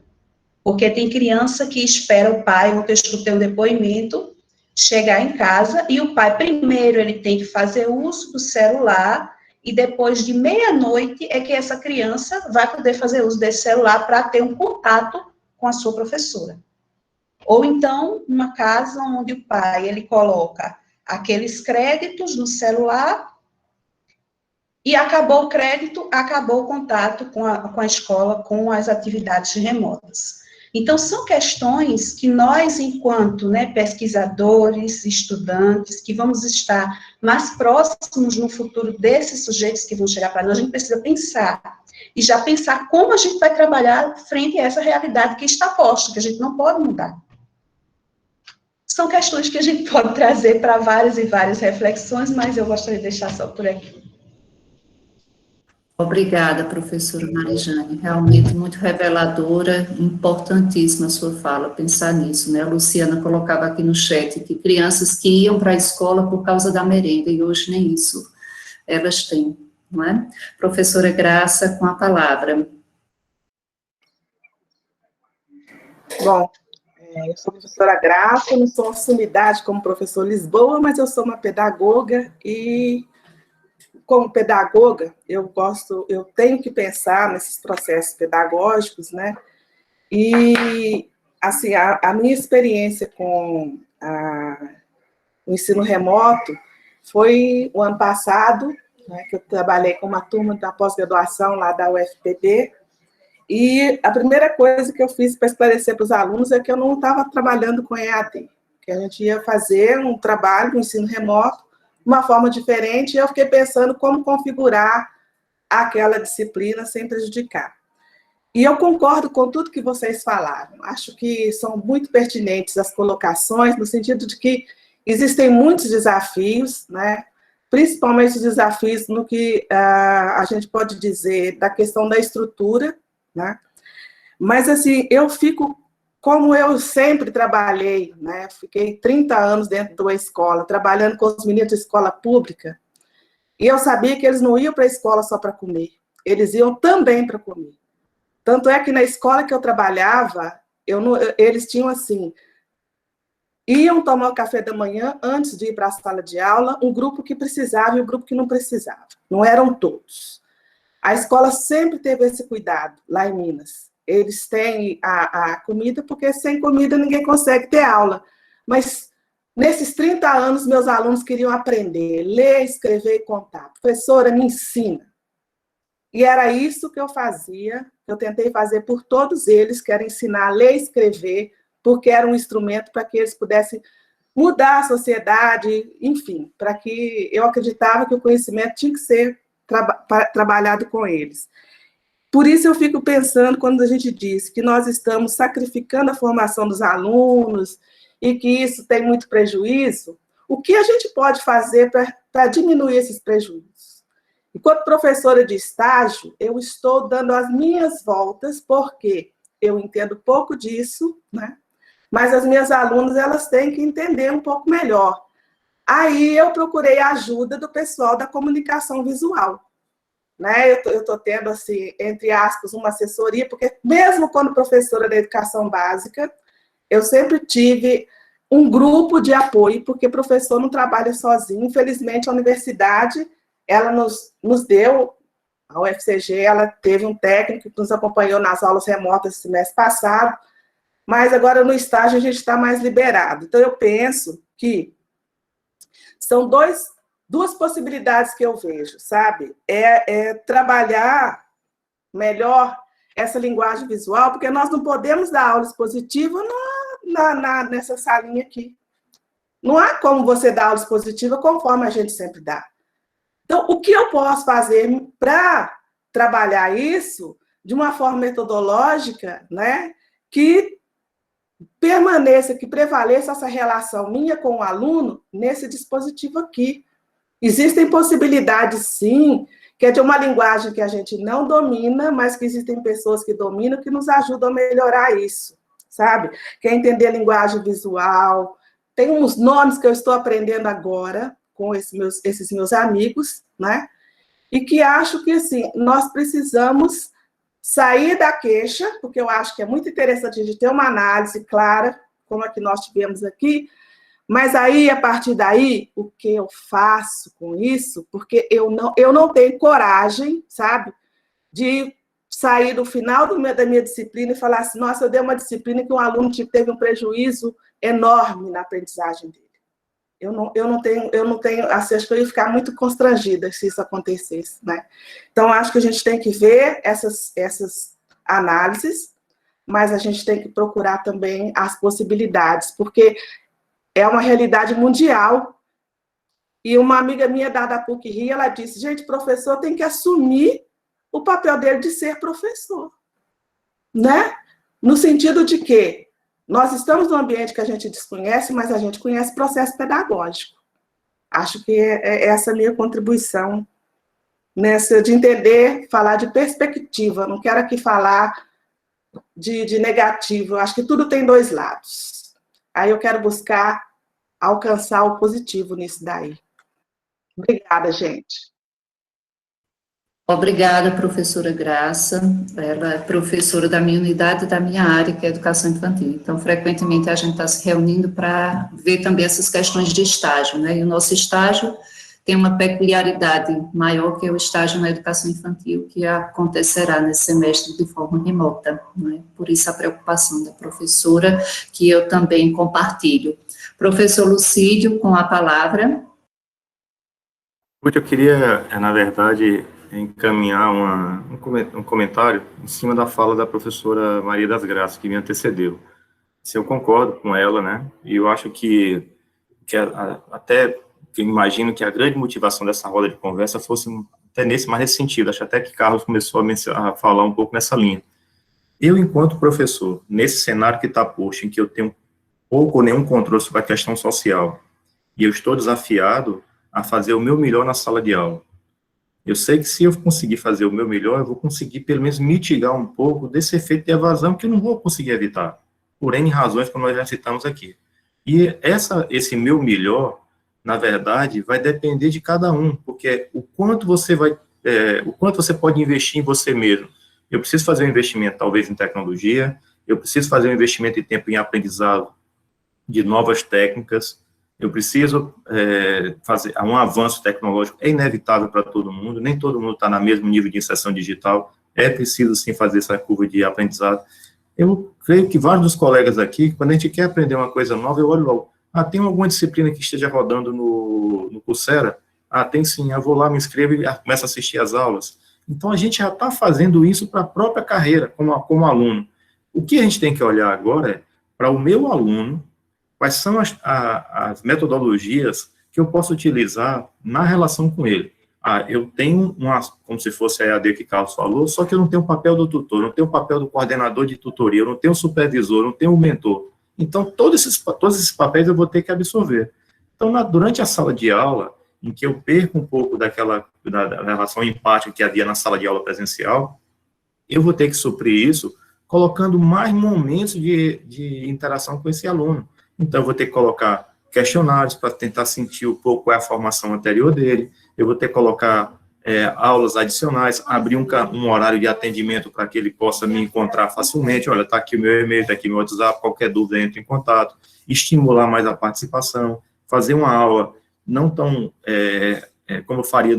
Porque tem criança que espera o pai, ontem eu escutei um depoimento, chegar em casa, e o pai, primeiro, ele tem que fazer uso do celular, e depois de meia-noite é que essa criança vai poder fazer uso desse celular para ter um contato com a sua professora. Ou então, uma casa onde o pai, ele coloca aqueles créditos no celular, E acabou o crédito, acabou o contato com a escola, com as atividades remotas. Então, são questões que nós, enquanto, né, pesquisadores, estudantes, que vamos estar mais próximos no futuro desses sujeitos que vão chegar para nós, a gente precisa pensar, e já pensar como a gente vai trabalhar frente a essa realidade que está posta, que a gente não pode mudar. São questões que a gente pode trazer para várias e várias reflexões, mas eu gostaria de deixar só por aqui. Obrigada, professora Marijane, realmente muito reveladora, importantíssima a sua fala, pensar nisso, né? A Luciana colocava aqui no chat que crianças que iam para a escola por causa da merenda, e hoje nem isso elas têm, não é? Professora Graça, com a palavra. Bom, eu sou professora Graça, não sou uma sumidade como professor Lisboa, mas eu sou uma pedagoga e, como pedagoga, eu tenho que pensar nesses processos pedagógicos, né? E, assim, a minha experiência com o ensino remoto foi o ano passado, né, que eu trabalhei com uma turma da pós-graduação lá da UFPB, e a primeira coisa que eu fiz para esclarecer para os alunos é que eu não estava trabalhando com EAD, que a gente ia fazer um trabalho de ensino remoto de uma forma diferente, e eu fiquei pensando como configurar aquela disciplina sem prejudicar. E eu concordo com tudo que vocês falaram. Acho que são muito pertinentes as colocações, no sentido de que existem muitos desafios, né? Principalmente os desafios no que a gente pode dizer da questão da estrutura, né? Mas, assim, eu fico, como eu sempre trabalhei, né? Fiquei 30 anos dentro de uma escola, trabalhando com os meninos de escola pública, e eu sabia que eles não iam para a escola só para comer, eles iam também para comer. Tanto é que na escola que eu trabalhava, eles tinham assim, iam tomar o café da manhã antes de ir para a sala de aula, um grupo que precisava e um grupo que não precisava. Não eram todos. A escola sempre teve esse cuidado, lá em Minas. Eles têm a comida, porque sem comida ninguém consegue ter aula. Mas nesses 30 anos, meus alunos queriam aprender, ler, escrever e contar. Professora, me ensina. E era isso que eu fazia, eu tentei fazer por todos eles, que era ensinar a ler e escrever, porque era um instrumento para que eles pudessem mudar a sociedade, enfim, para que eu acreditava que o conhecimento tinha que ser trabalhado com eles. Por isso eu fico pensando, quando a gente diz que nós estamos sacrificando a formação dos alunos e que isso tem muito prejuízo, o que a gente pode fazer para diminuir esses prejuízos? Enquanto professora de estágio, eu estou dando as minhas voltas, porque eu entendo pouco disso, né? Mas as minhas alunas, elas têm que entender um pouco melhor. Aí eu procurei a ajuda do pessoal da comunicação visual, né? Eu estou tendo, assim, entre aspas, uma assessoria, porque mesmo quando professora da educação básica, eu sempre tive um grupo de apoio, porque professor não trabalha sozinho. Infelizmente, a universidade, ela nos deu, a UFCG, ela teve um técnico que nos acompanhou nas aulas remotas semestre passado, mas agora no estágio a gente está mais liberado. Então, eu penso que são duas possibilidades que eu vejo, sabe? Trabalhar melhor essa linguagem visual, porque nós não podemos dar aula expositiva nessa salinha aqui. Não há como você dar aula expositiva conforme a gente sempre dá. Então, o que eu posso fazer para trabalhar isso de uma forma metodológica, né, que permaneça, que prevaleça essa relação minha com o aluno nesse dispositivo aqui. Existem possibilidades, sim, que é de uma linguagem que a gente não domina, mas que existem pessoas que dominam, que nos ajudam a melhorar isso, sabe? Quer entender a linguagem visual, tem uns nomes que eu estou aprendendo agora, com esses meus amigos, né? E que acho que, assim, nós precisamos sair da queixa, porque eu acho que é muito interessante a gente ter uma análise clara, como a que nós tivemos aqui, mas aí, a partir daí, o que eu faço com isso? Porque eu não tenho coragem, sabe, de sair do final da minha disciplina e falar assim, nossa, eu dei uma disciplina que um aluno teve um prejuízo enorme na aprendizagem dele. Eu não tenho, assim, acho que eu ia ficar muito constrangida se isso acontecesse, né? Então, acho que a gente tem que ver essas análises, mas a gente tem que procurar também as possibilidades, porque é uma realidade mundial. E uma amiga minha da PUC-Rio, ela disse, gente, professor tem que assumir o papel dele de ser professor, né? No sentido de que nós estamos num ambiente que a gente desconhece, mas a gente conhece o processo pedagógico. Acho que é essa a minha contribuição nessa de entender, falar de perspectiva. Não quero aqui falar de negativo. Acho que tudo tem dois lados. Aí eu quero buscar alcançar o positivo nisso daí. Obrigada, gente. Obrigada, professora Graça. Ela é professora da minha unidade, da minha área, que é educação infantil. Então, frequentemente, a gente está se reunindo para ver também essas questões de estágio, né? E o nosso estágio tem uma peculiaridade maior, que é o estágio na educação infantil, que acontecerá nesse semestre de forma remota, né? Por isso, a preocupação da professora, que eu também compartilho. Professor Lucídio, com a palavra. Eu queria, na verdade, encaminhar um comentário em cima da fala da professora Maria das Graças, que me antecedeu. Se eu concordo com ela, né, e eu acho que até que eu imagino que a grande motivação dessa roda de conversa fosse até mais nesse sentido, acho até que Carlos começou a falar um pouco nessa linha. Eu, enquanto professor, nesse cenário que está posto, em que eu tenho pouco ou nenhum controle sobre a questão social, e eu estou desafiado a fazer o meu melhor na sala de aula. Eu sei que se eu conseguir fazer o meu melhor, eu vou conseguir, pelo menos, mitigar um pouco desse efeito de evasão que eu não vou conseguir evitar, por N razões que nós já citamos aqui. E esse meu melhor, na verdade, vai depender de cada um, porque o quanto você pode investir em você mesmo. Eu preciso fazer um investimento, talvez, em tecnologia, eu preciso fazer um investimento de tempo em aprendizado de novas técnicas, eu preciso fazer um avanço tecnológico, é inevitável para todo mundo, nem todo mundo está no mesmo nível de inserção digital, é preciso, sim, fazer essa curva de aprendizado. Eu creio que vários dos colegas aqui, quando a gente quer aprender uma coisa nova, eu olho logo, tem alguma disciplina que esteja rodando no Coursera? Tem sim, eu vou lá, me inscrevo e começo a assistir as aulas. Então, a gente já está fazendo isso para a própria carreira, como aluno. O que a gente tem que olhar agora é, para o meu aluno, quais são as metodologias que eu posso utilizar na relação com ele. Eu tenho como se fosse a EAD que Carlos falou, só que eu não tenho o papel do tutor, não tenho o papel do coordenador de tutoria, eu não tenho o supervisor, não tenho o mentor. Então, todos esses papéis eu vou ter que absorver. Então, durante a sala de aula, em que eu perco um pouco da relação empática que havia na sala de aula presencial, eu vou ter que suprir isso colocando mais momentos de interação com esse aluno. Então, eu vou ter que colocar questionários para tentar sentir um pouco qual é a formação anterior dele, eu vou ter que colocar aulas adicionais, abrir um horário de atendimento para que ele possa me encontrar facilmente, olha, está aqui o meu e-mail, está aqui o meu WhatsApp, qualquer dúvida, entre em contato, estimular mais a participação, fazer uma aula não tão, como eu faria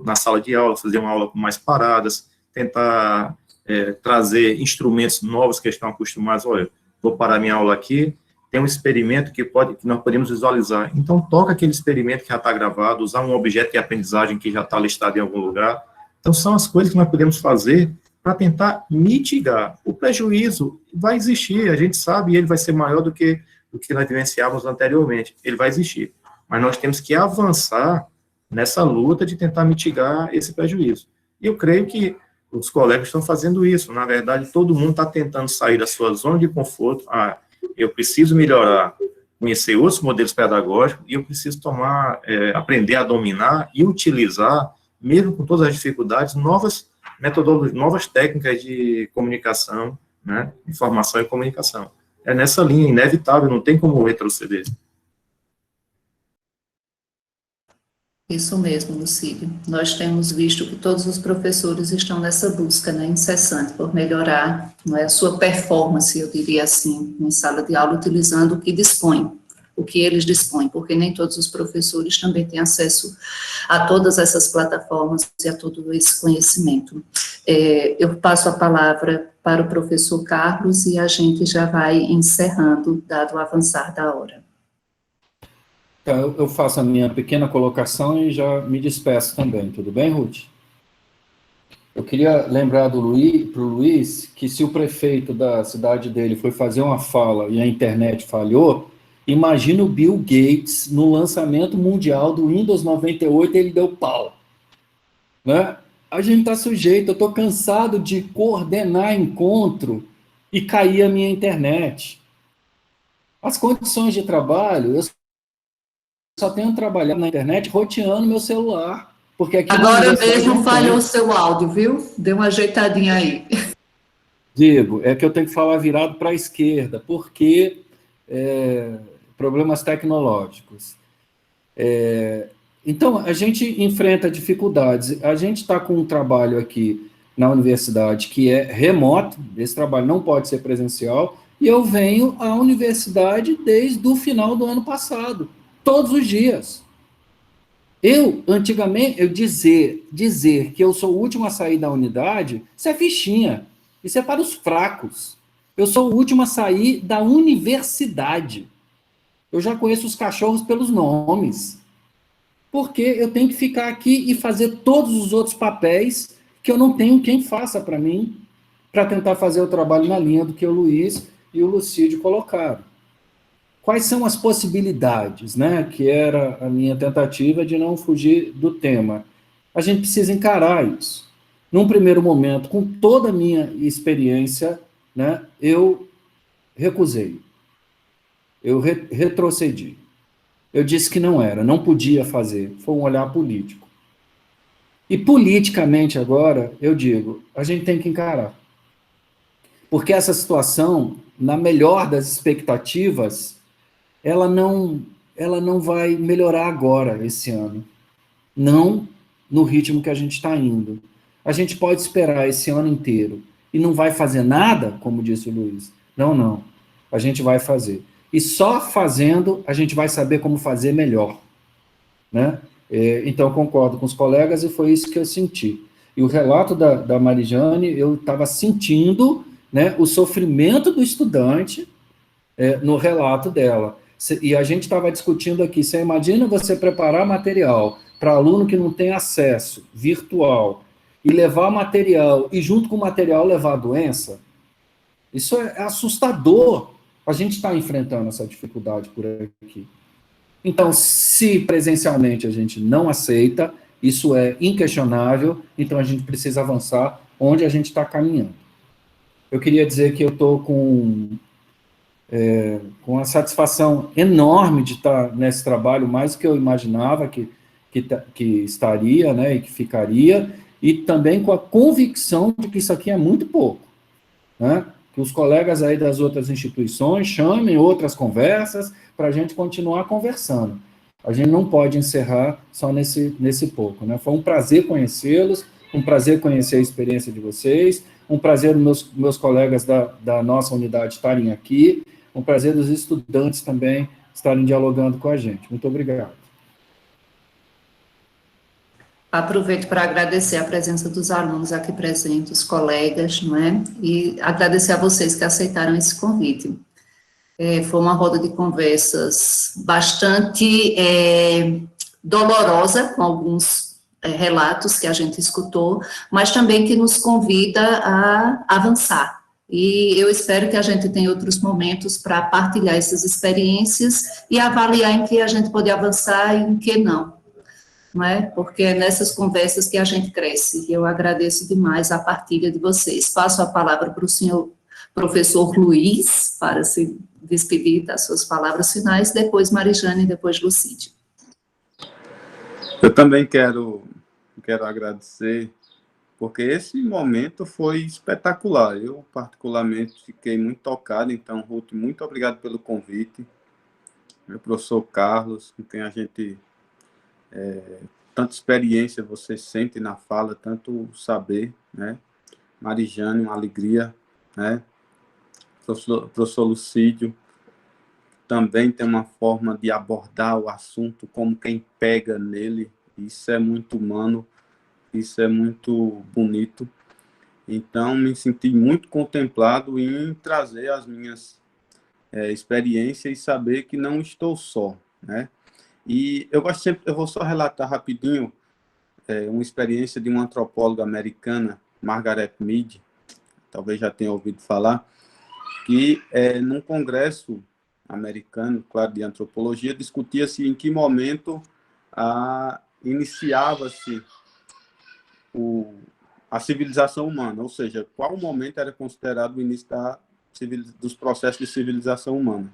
na sala de aula, fazer uma aula com mais paradas, tentar trazer instrumentos novos que estão acostumados, olha, vou parar minha aula aqui, tem um experimento que nós podemos visualizar. Então, toca aquele experimento que já está gravado, usar um objeto de aprendizagem que já está listado em algum lugar. Então, são as coisas que nós podemos fazer para tentar mitigar. O prejuízo vai existir, a gente sabe, e ele vai ser maior do que nós vivenciávamos anteriormente. Ele vai existir. Mas nós temos que avançar nessa luta de tentar mitigar esse prejuízo. E eu creio que os colegas estão fazendo isso. Na verdade, todo mundo está tentando sair da sua zona de conforto. Eu preciso melhorar, conhecer outros modelos pedagógicos e eu preciso aprender a dominar e utilizar, mesmo com todas as dificuldades, novas metodologias, novas técnicas de comunicação, né, informação e comunicação. É nessa linha, inevitável, não tem como retroceder. Isso mesmo, Lucílio. Nós temos visto que todos os professores estão nessa busca, né, incessante, por melhorar, não é, a sua performance, eu diria assim, em sala de aula, utilizando o que eles dispõem, porque nem todos os professores também têm acesso a todas essas plataformas e a todo esse conhecimento. Eu passo a palavra para o professor Carlos e a gente já vai encerrando, dado o avançar da hora. Então, eu faço a minha pequena colocação e já me despeço também, tudo bem, Ruth? Eu queria lembrar para o Luiz que se o prefeito da cidade dele foi fazer uma fala e a internet falhou, imagina o Bill Gates no lançamento mundial do Windows 98, ele deu pau. Né? A gente está sujeito, eu estou cansado de coordenar encontro e cair a minha internet. As condições de trabalho, eu só tenho trabalhado na internet roteando meu celular. Porque aqui agora mesmo falhou o seu áudio, viu? Dê uma ajeitadinha aí. Digo, é que eu tenho que falar virado para a esquerda, porque problemas tecnológicos. Então, a gente enfrenta dificuldades. A gente está com um trabalho aqui na universidade que é remoto, esse trabalho não pode ser presencial, e eu venho à universidade desde o final do ano passado, todos os dias. Antigamente, dizer que eu sou o último a sair da unidade, isso é fichinha, isso é para os fracos. Eu sou o último a sair da universidade. Eu já conheço os cachorros pelos nomes. Porque eu tenho que ficar aqui e fazer todos os outros papéis que eu não tenho quem faça para mim, para tentar fazer o trabalho na linha do que o Luiz e o Lucídio colocaram. Quais são as possibilidades, né? Que era a minha tentativa de não fugir do tema. A gente precisa encarar isso. Num primeiro momento, com toda a minha experiência, né, eu recusei. Eu retrocedi. Eu disse que não era, não podia fazer. Foi um olhar político. E politicamente agora, eu digo, a gente tem que encarar. Porque essa situação, na melhor das expectativas, ela não vai melhorar agora, esse ano. Não no ritmo que a gente está indo. A gente pode esperar esse ano inteiro e não vai fazer nada, como disse o Luiz. Não. A gente vai fazer. E só fazendo, a gente vai saber como fazer melhor. Né? Então, eu concordo com os colegas e foi isso que eu senti. E o relato da Marijane, eu estava sentindo, né, o sofrimento do estudante no relato dela. E a gente estava discutindo aqui, você imagina você preparar material para aluno que não tem acesso virtual e levar material, e junto com o material levar a doença? Isso é assustador. A gente está enfrentando essa dificuldade por aqui. Então, se presencialmente a gente não aceita, isso é inquestionável, então a gente precisa avançar onde a gente está caminhando. Eu queria dizer que eu estou com a satisfação enorme de estar nesse trabalho, mais do que eu imaginava que estaria, né, e que ficaria, e também com a convicção de que isso aqui é muito pouco, né? Que os colegas aí das outras instituições chamem outras conversas para a gente continuar conversando. A gente não pode encerrar só nesse pouco, né? Foi um prazer conhecê-los, um prazer conhecer a experiência de vocês, um prazer meus colegas da nossa unidade estarem aqui, um prazer dos estudantes também estarem dialogando com a gente. Muito obrigado. Aproveito para agradecer a presença dos alunos aqui presentes, os colegas, não é? E agradecer a vocês que aceitaram esse convite. Foi uma roda de conversas bastante dolorosa, com alguns relatos que a gente escutou, mas também que nos convida a avançar. E eu espero que a gente tenha outros momentos para partilhar essas experiências e avaliar em que a gente pode avançar e em que não. Não é? Porque é nessas conversas que a gente cresce. E eu agradeço demais a partilha de vocês. Passo a palavra para o senhor professor Luiz, para se despedir das suas palavras finais, depois Marijane e depois Lucídio. Eu também quero agradecer, porque esse momento foi espetacular. Eu, particularmente, fiquei muito tocado. Então, Ruth, muito obrigado pelo convite. Meu professor Carlos, com quem a gente... tanta experiência você sente na fala, tanto saber, né? Marijane, uma alegria, né? Professor Lucídio, também tem uma forma de abordar o assunto como quem pega nele. Isso é muito humano, isso é muito bonito. Então, me senti muito contemplado em trazer as minhas experiências e saber que não estou só, né? E eu gosto sempre, eu vou só relatar rapidinho uma experiência de uma antropóloga americana, Margaret Mead, talvez já tenha ouvido falar, que num congresso americano, claro, de antropologia, discutia-se em que momento iniciava-se a civilização humana, ou seja, qual momento era considerado o início dos processos de civilização humana.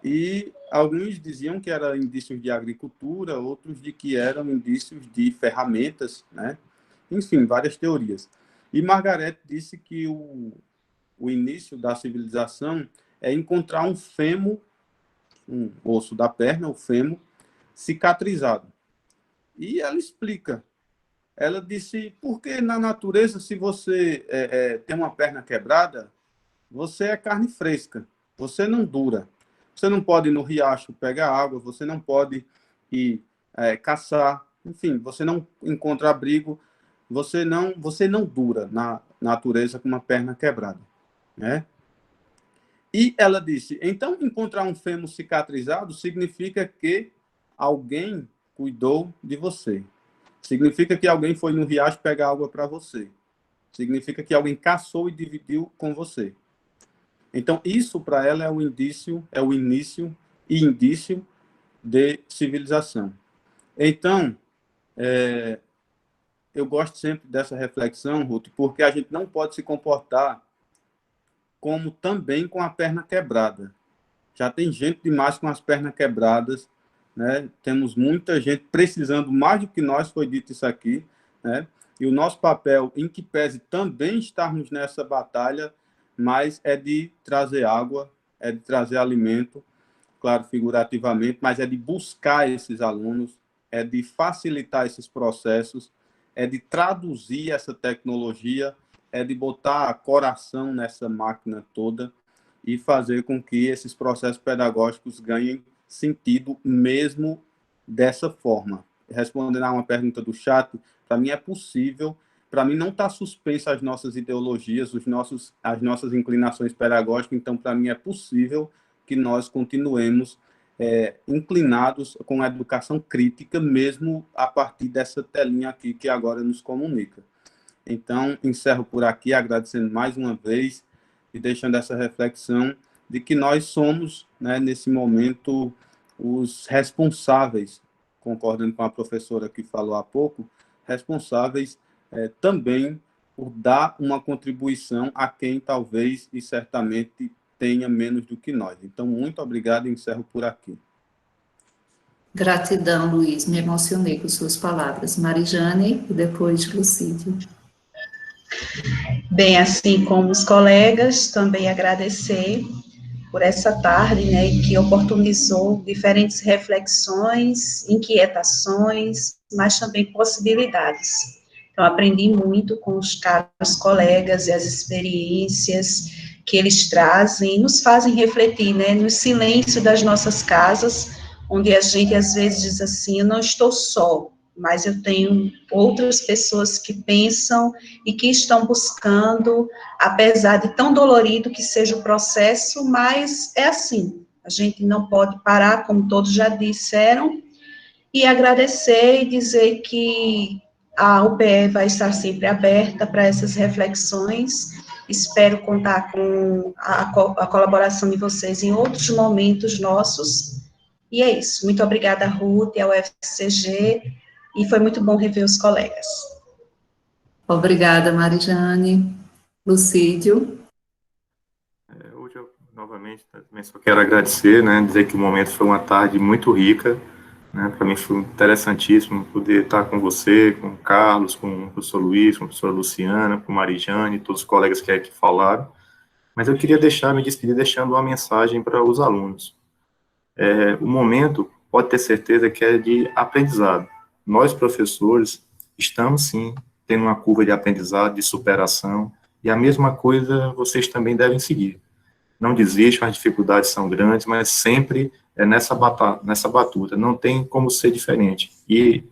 E alguns diziam que eram indícios de agricultura, outros de que eram indícios de ferramentas, né? Enfim, várias teorias. E Margaret disse que o início da civilização é encontrar um fêmur, um osso da perna, o fêmur, cicatrizado. E ela explica. Ela disse, porque na natureza, se você tem uma perna quebrada, você é carne fresca, você não dura. Você não pode ir no riacho pegar água, você não pode ir caçar, enfim, você não encontra abrigo, você não dura na natureza com uma perna quebrada, né? E ela disse, então encontrar um fêmur cicatrizado significa que alguém cuidou de você. Significa que alguém foi no riacho pegar água para você. Significa que alguém caçou e dividiu com você. Então, isso para ela é o início e indício de civilização. Então, eu gosto sempre dessa reflexão, Ruth, porque a gente não pode se comportar como também com a perna quebrada. Já tem gente demais com as pernas quebradas, né? Temos muita gente precisando mais do que nós, foi dito isso aqui, né? E o nosso papel, em que pese também estarmos nessa batalha, mas é de trazer água, é de trazer alimento, claro, figurativamente, mas é de buscar esses alunos, é de facilitar esses processos, é de traduzir essa tecnologia, é de botar coração nessa máquina toda e fazer com que esses processos pedagógicos ganhem sentido mesmo dessa forma. Respondendo a uma pergunta do chat, para mim é possível, para mim não está suspensa as nossas ideologias, as nossas inclinações pedagógicas, então para mim é possível que nós continuemos inclinados com a educação crítica, mesmo a partir dessa telinha aqui que agora nos comunica. Então, encerro por aqui, agradecendo mais uma vez e deixando essa reflexão de que nós somos, né, nesse momento, os responsáveis, concordando com a professora que falou há pouco, responsáveis também por dar uma contribuição a quem talvez e certamente tenha menos do que nós. Então, muito obrigado e encerro por aqui. Gratidão, Luiz, me emocionei com suas palavras. Marijane e depois Lucídio. Bem, assim como os colegas, também agradecer por essa tarde, né, que oportunizou diferentes reflexões, inquietações, mas também possibilidades. Então, aprendi muito com os caros colegas e as experiências que eles trazem, nos fazem refletir, né, no silêncio das nossas casas, onde a gente às vezes diz assim, eu não estou só, mas eu tenho outras pessoas que pensam e que estão buscando, apesar de tão dolorido que seja o processo, mas é assim, a gente não pode parar, como todos já disseram, e agradecer e dizer que a UPE vai estar sempre aberta para essas reflexões, espero contar com a colaboração de vocês em outros momentos nossos, e é isso, muito obrigada, Ruth, ao UFCG, e foi muito bom rever os colegas. Obrigada, Marijane. Lucídio. Hoje eu, novamente, também só quero agradecer, né, dizer que o momento foi uma tarde muito rica, né, para mim foi interessantíssimo poder estar com você, com o Carlos, com o professor Luiz, com a professora Luciana, com a Marijane, todos os colegas que aqui falaram, mas eu queria me despedir deixando uma mensagem para os alunos. O momento, pode ter certeza que é de aprendizado. Nós, professores, estamos, sim, tendo uma curva de aprendizado, de superação, e a mesma coisa vocês também devem seguir. Não desistam, as dificuldades são grandes, mas sempre nessa batuta, não tem como ser diferente. E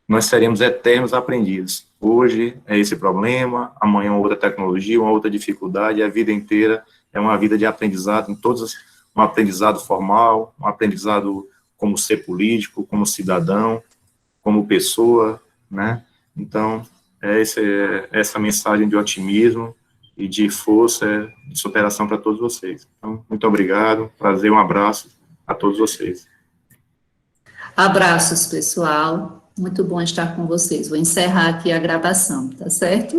nós seremos eternos aprendidos. Hoje é esse problema, amanhã outra tecnologia, uma outra dificuldade, a vida inteira é uma vida de aprendizado, um aprendizado formal, um aprendizado como ser político, como cidadão, como pessoa, né? Então, essa mensagem de otimismo e de força, de superação para todos vocês. Então, muito obrigado, prazer, um abraço a todos vocês. Abraços, pessoal. Muito bom estar com vocês. Vou encerrar aqui a gravação, tá certo?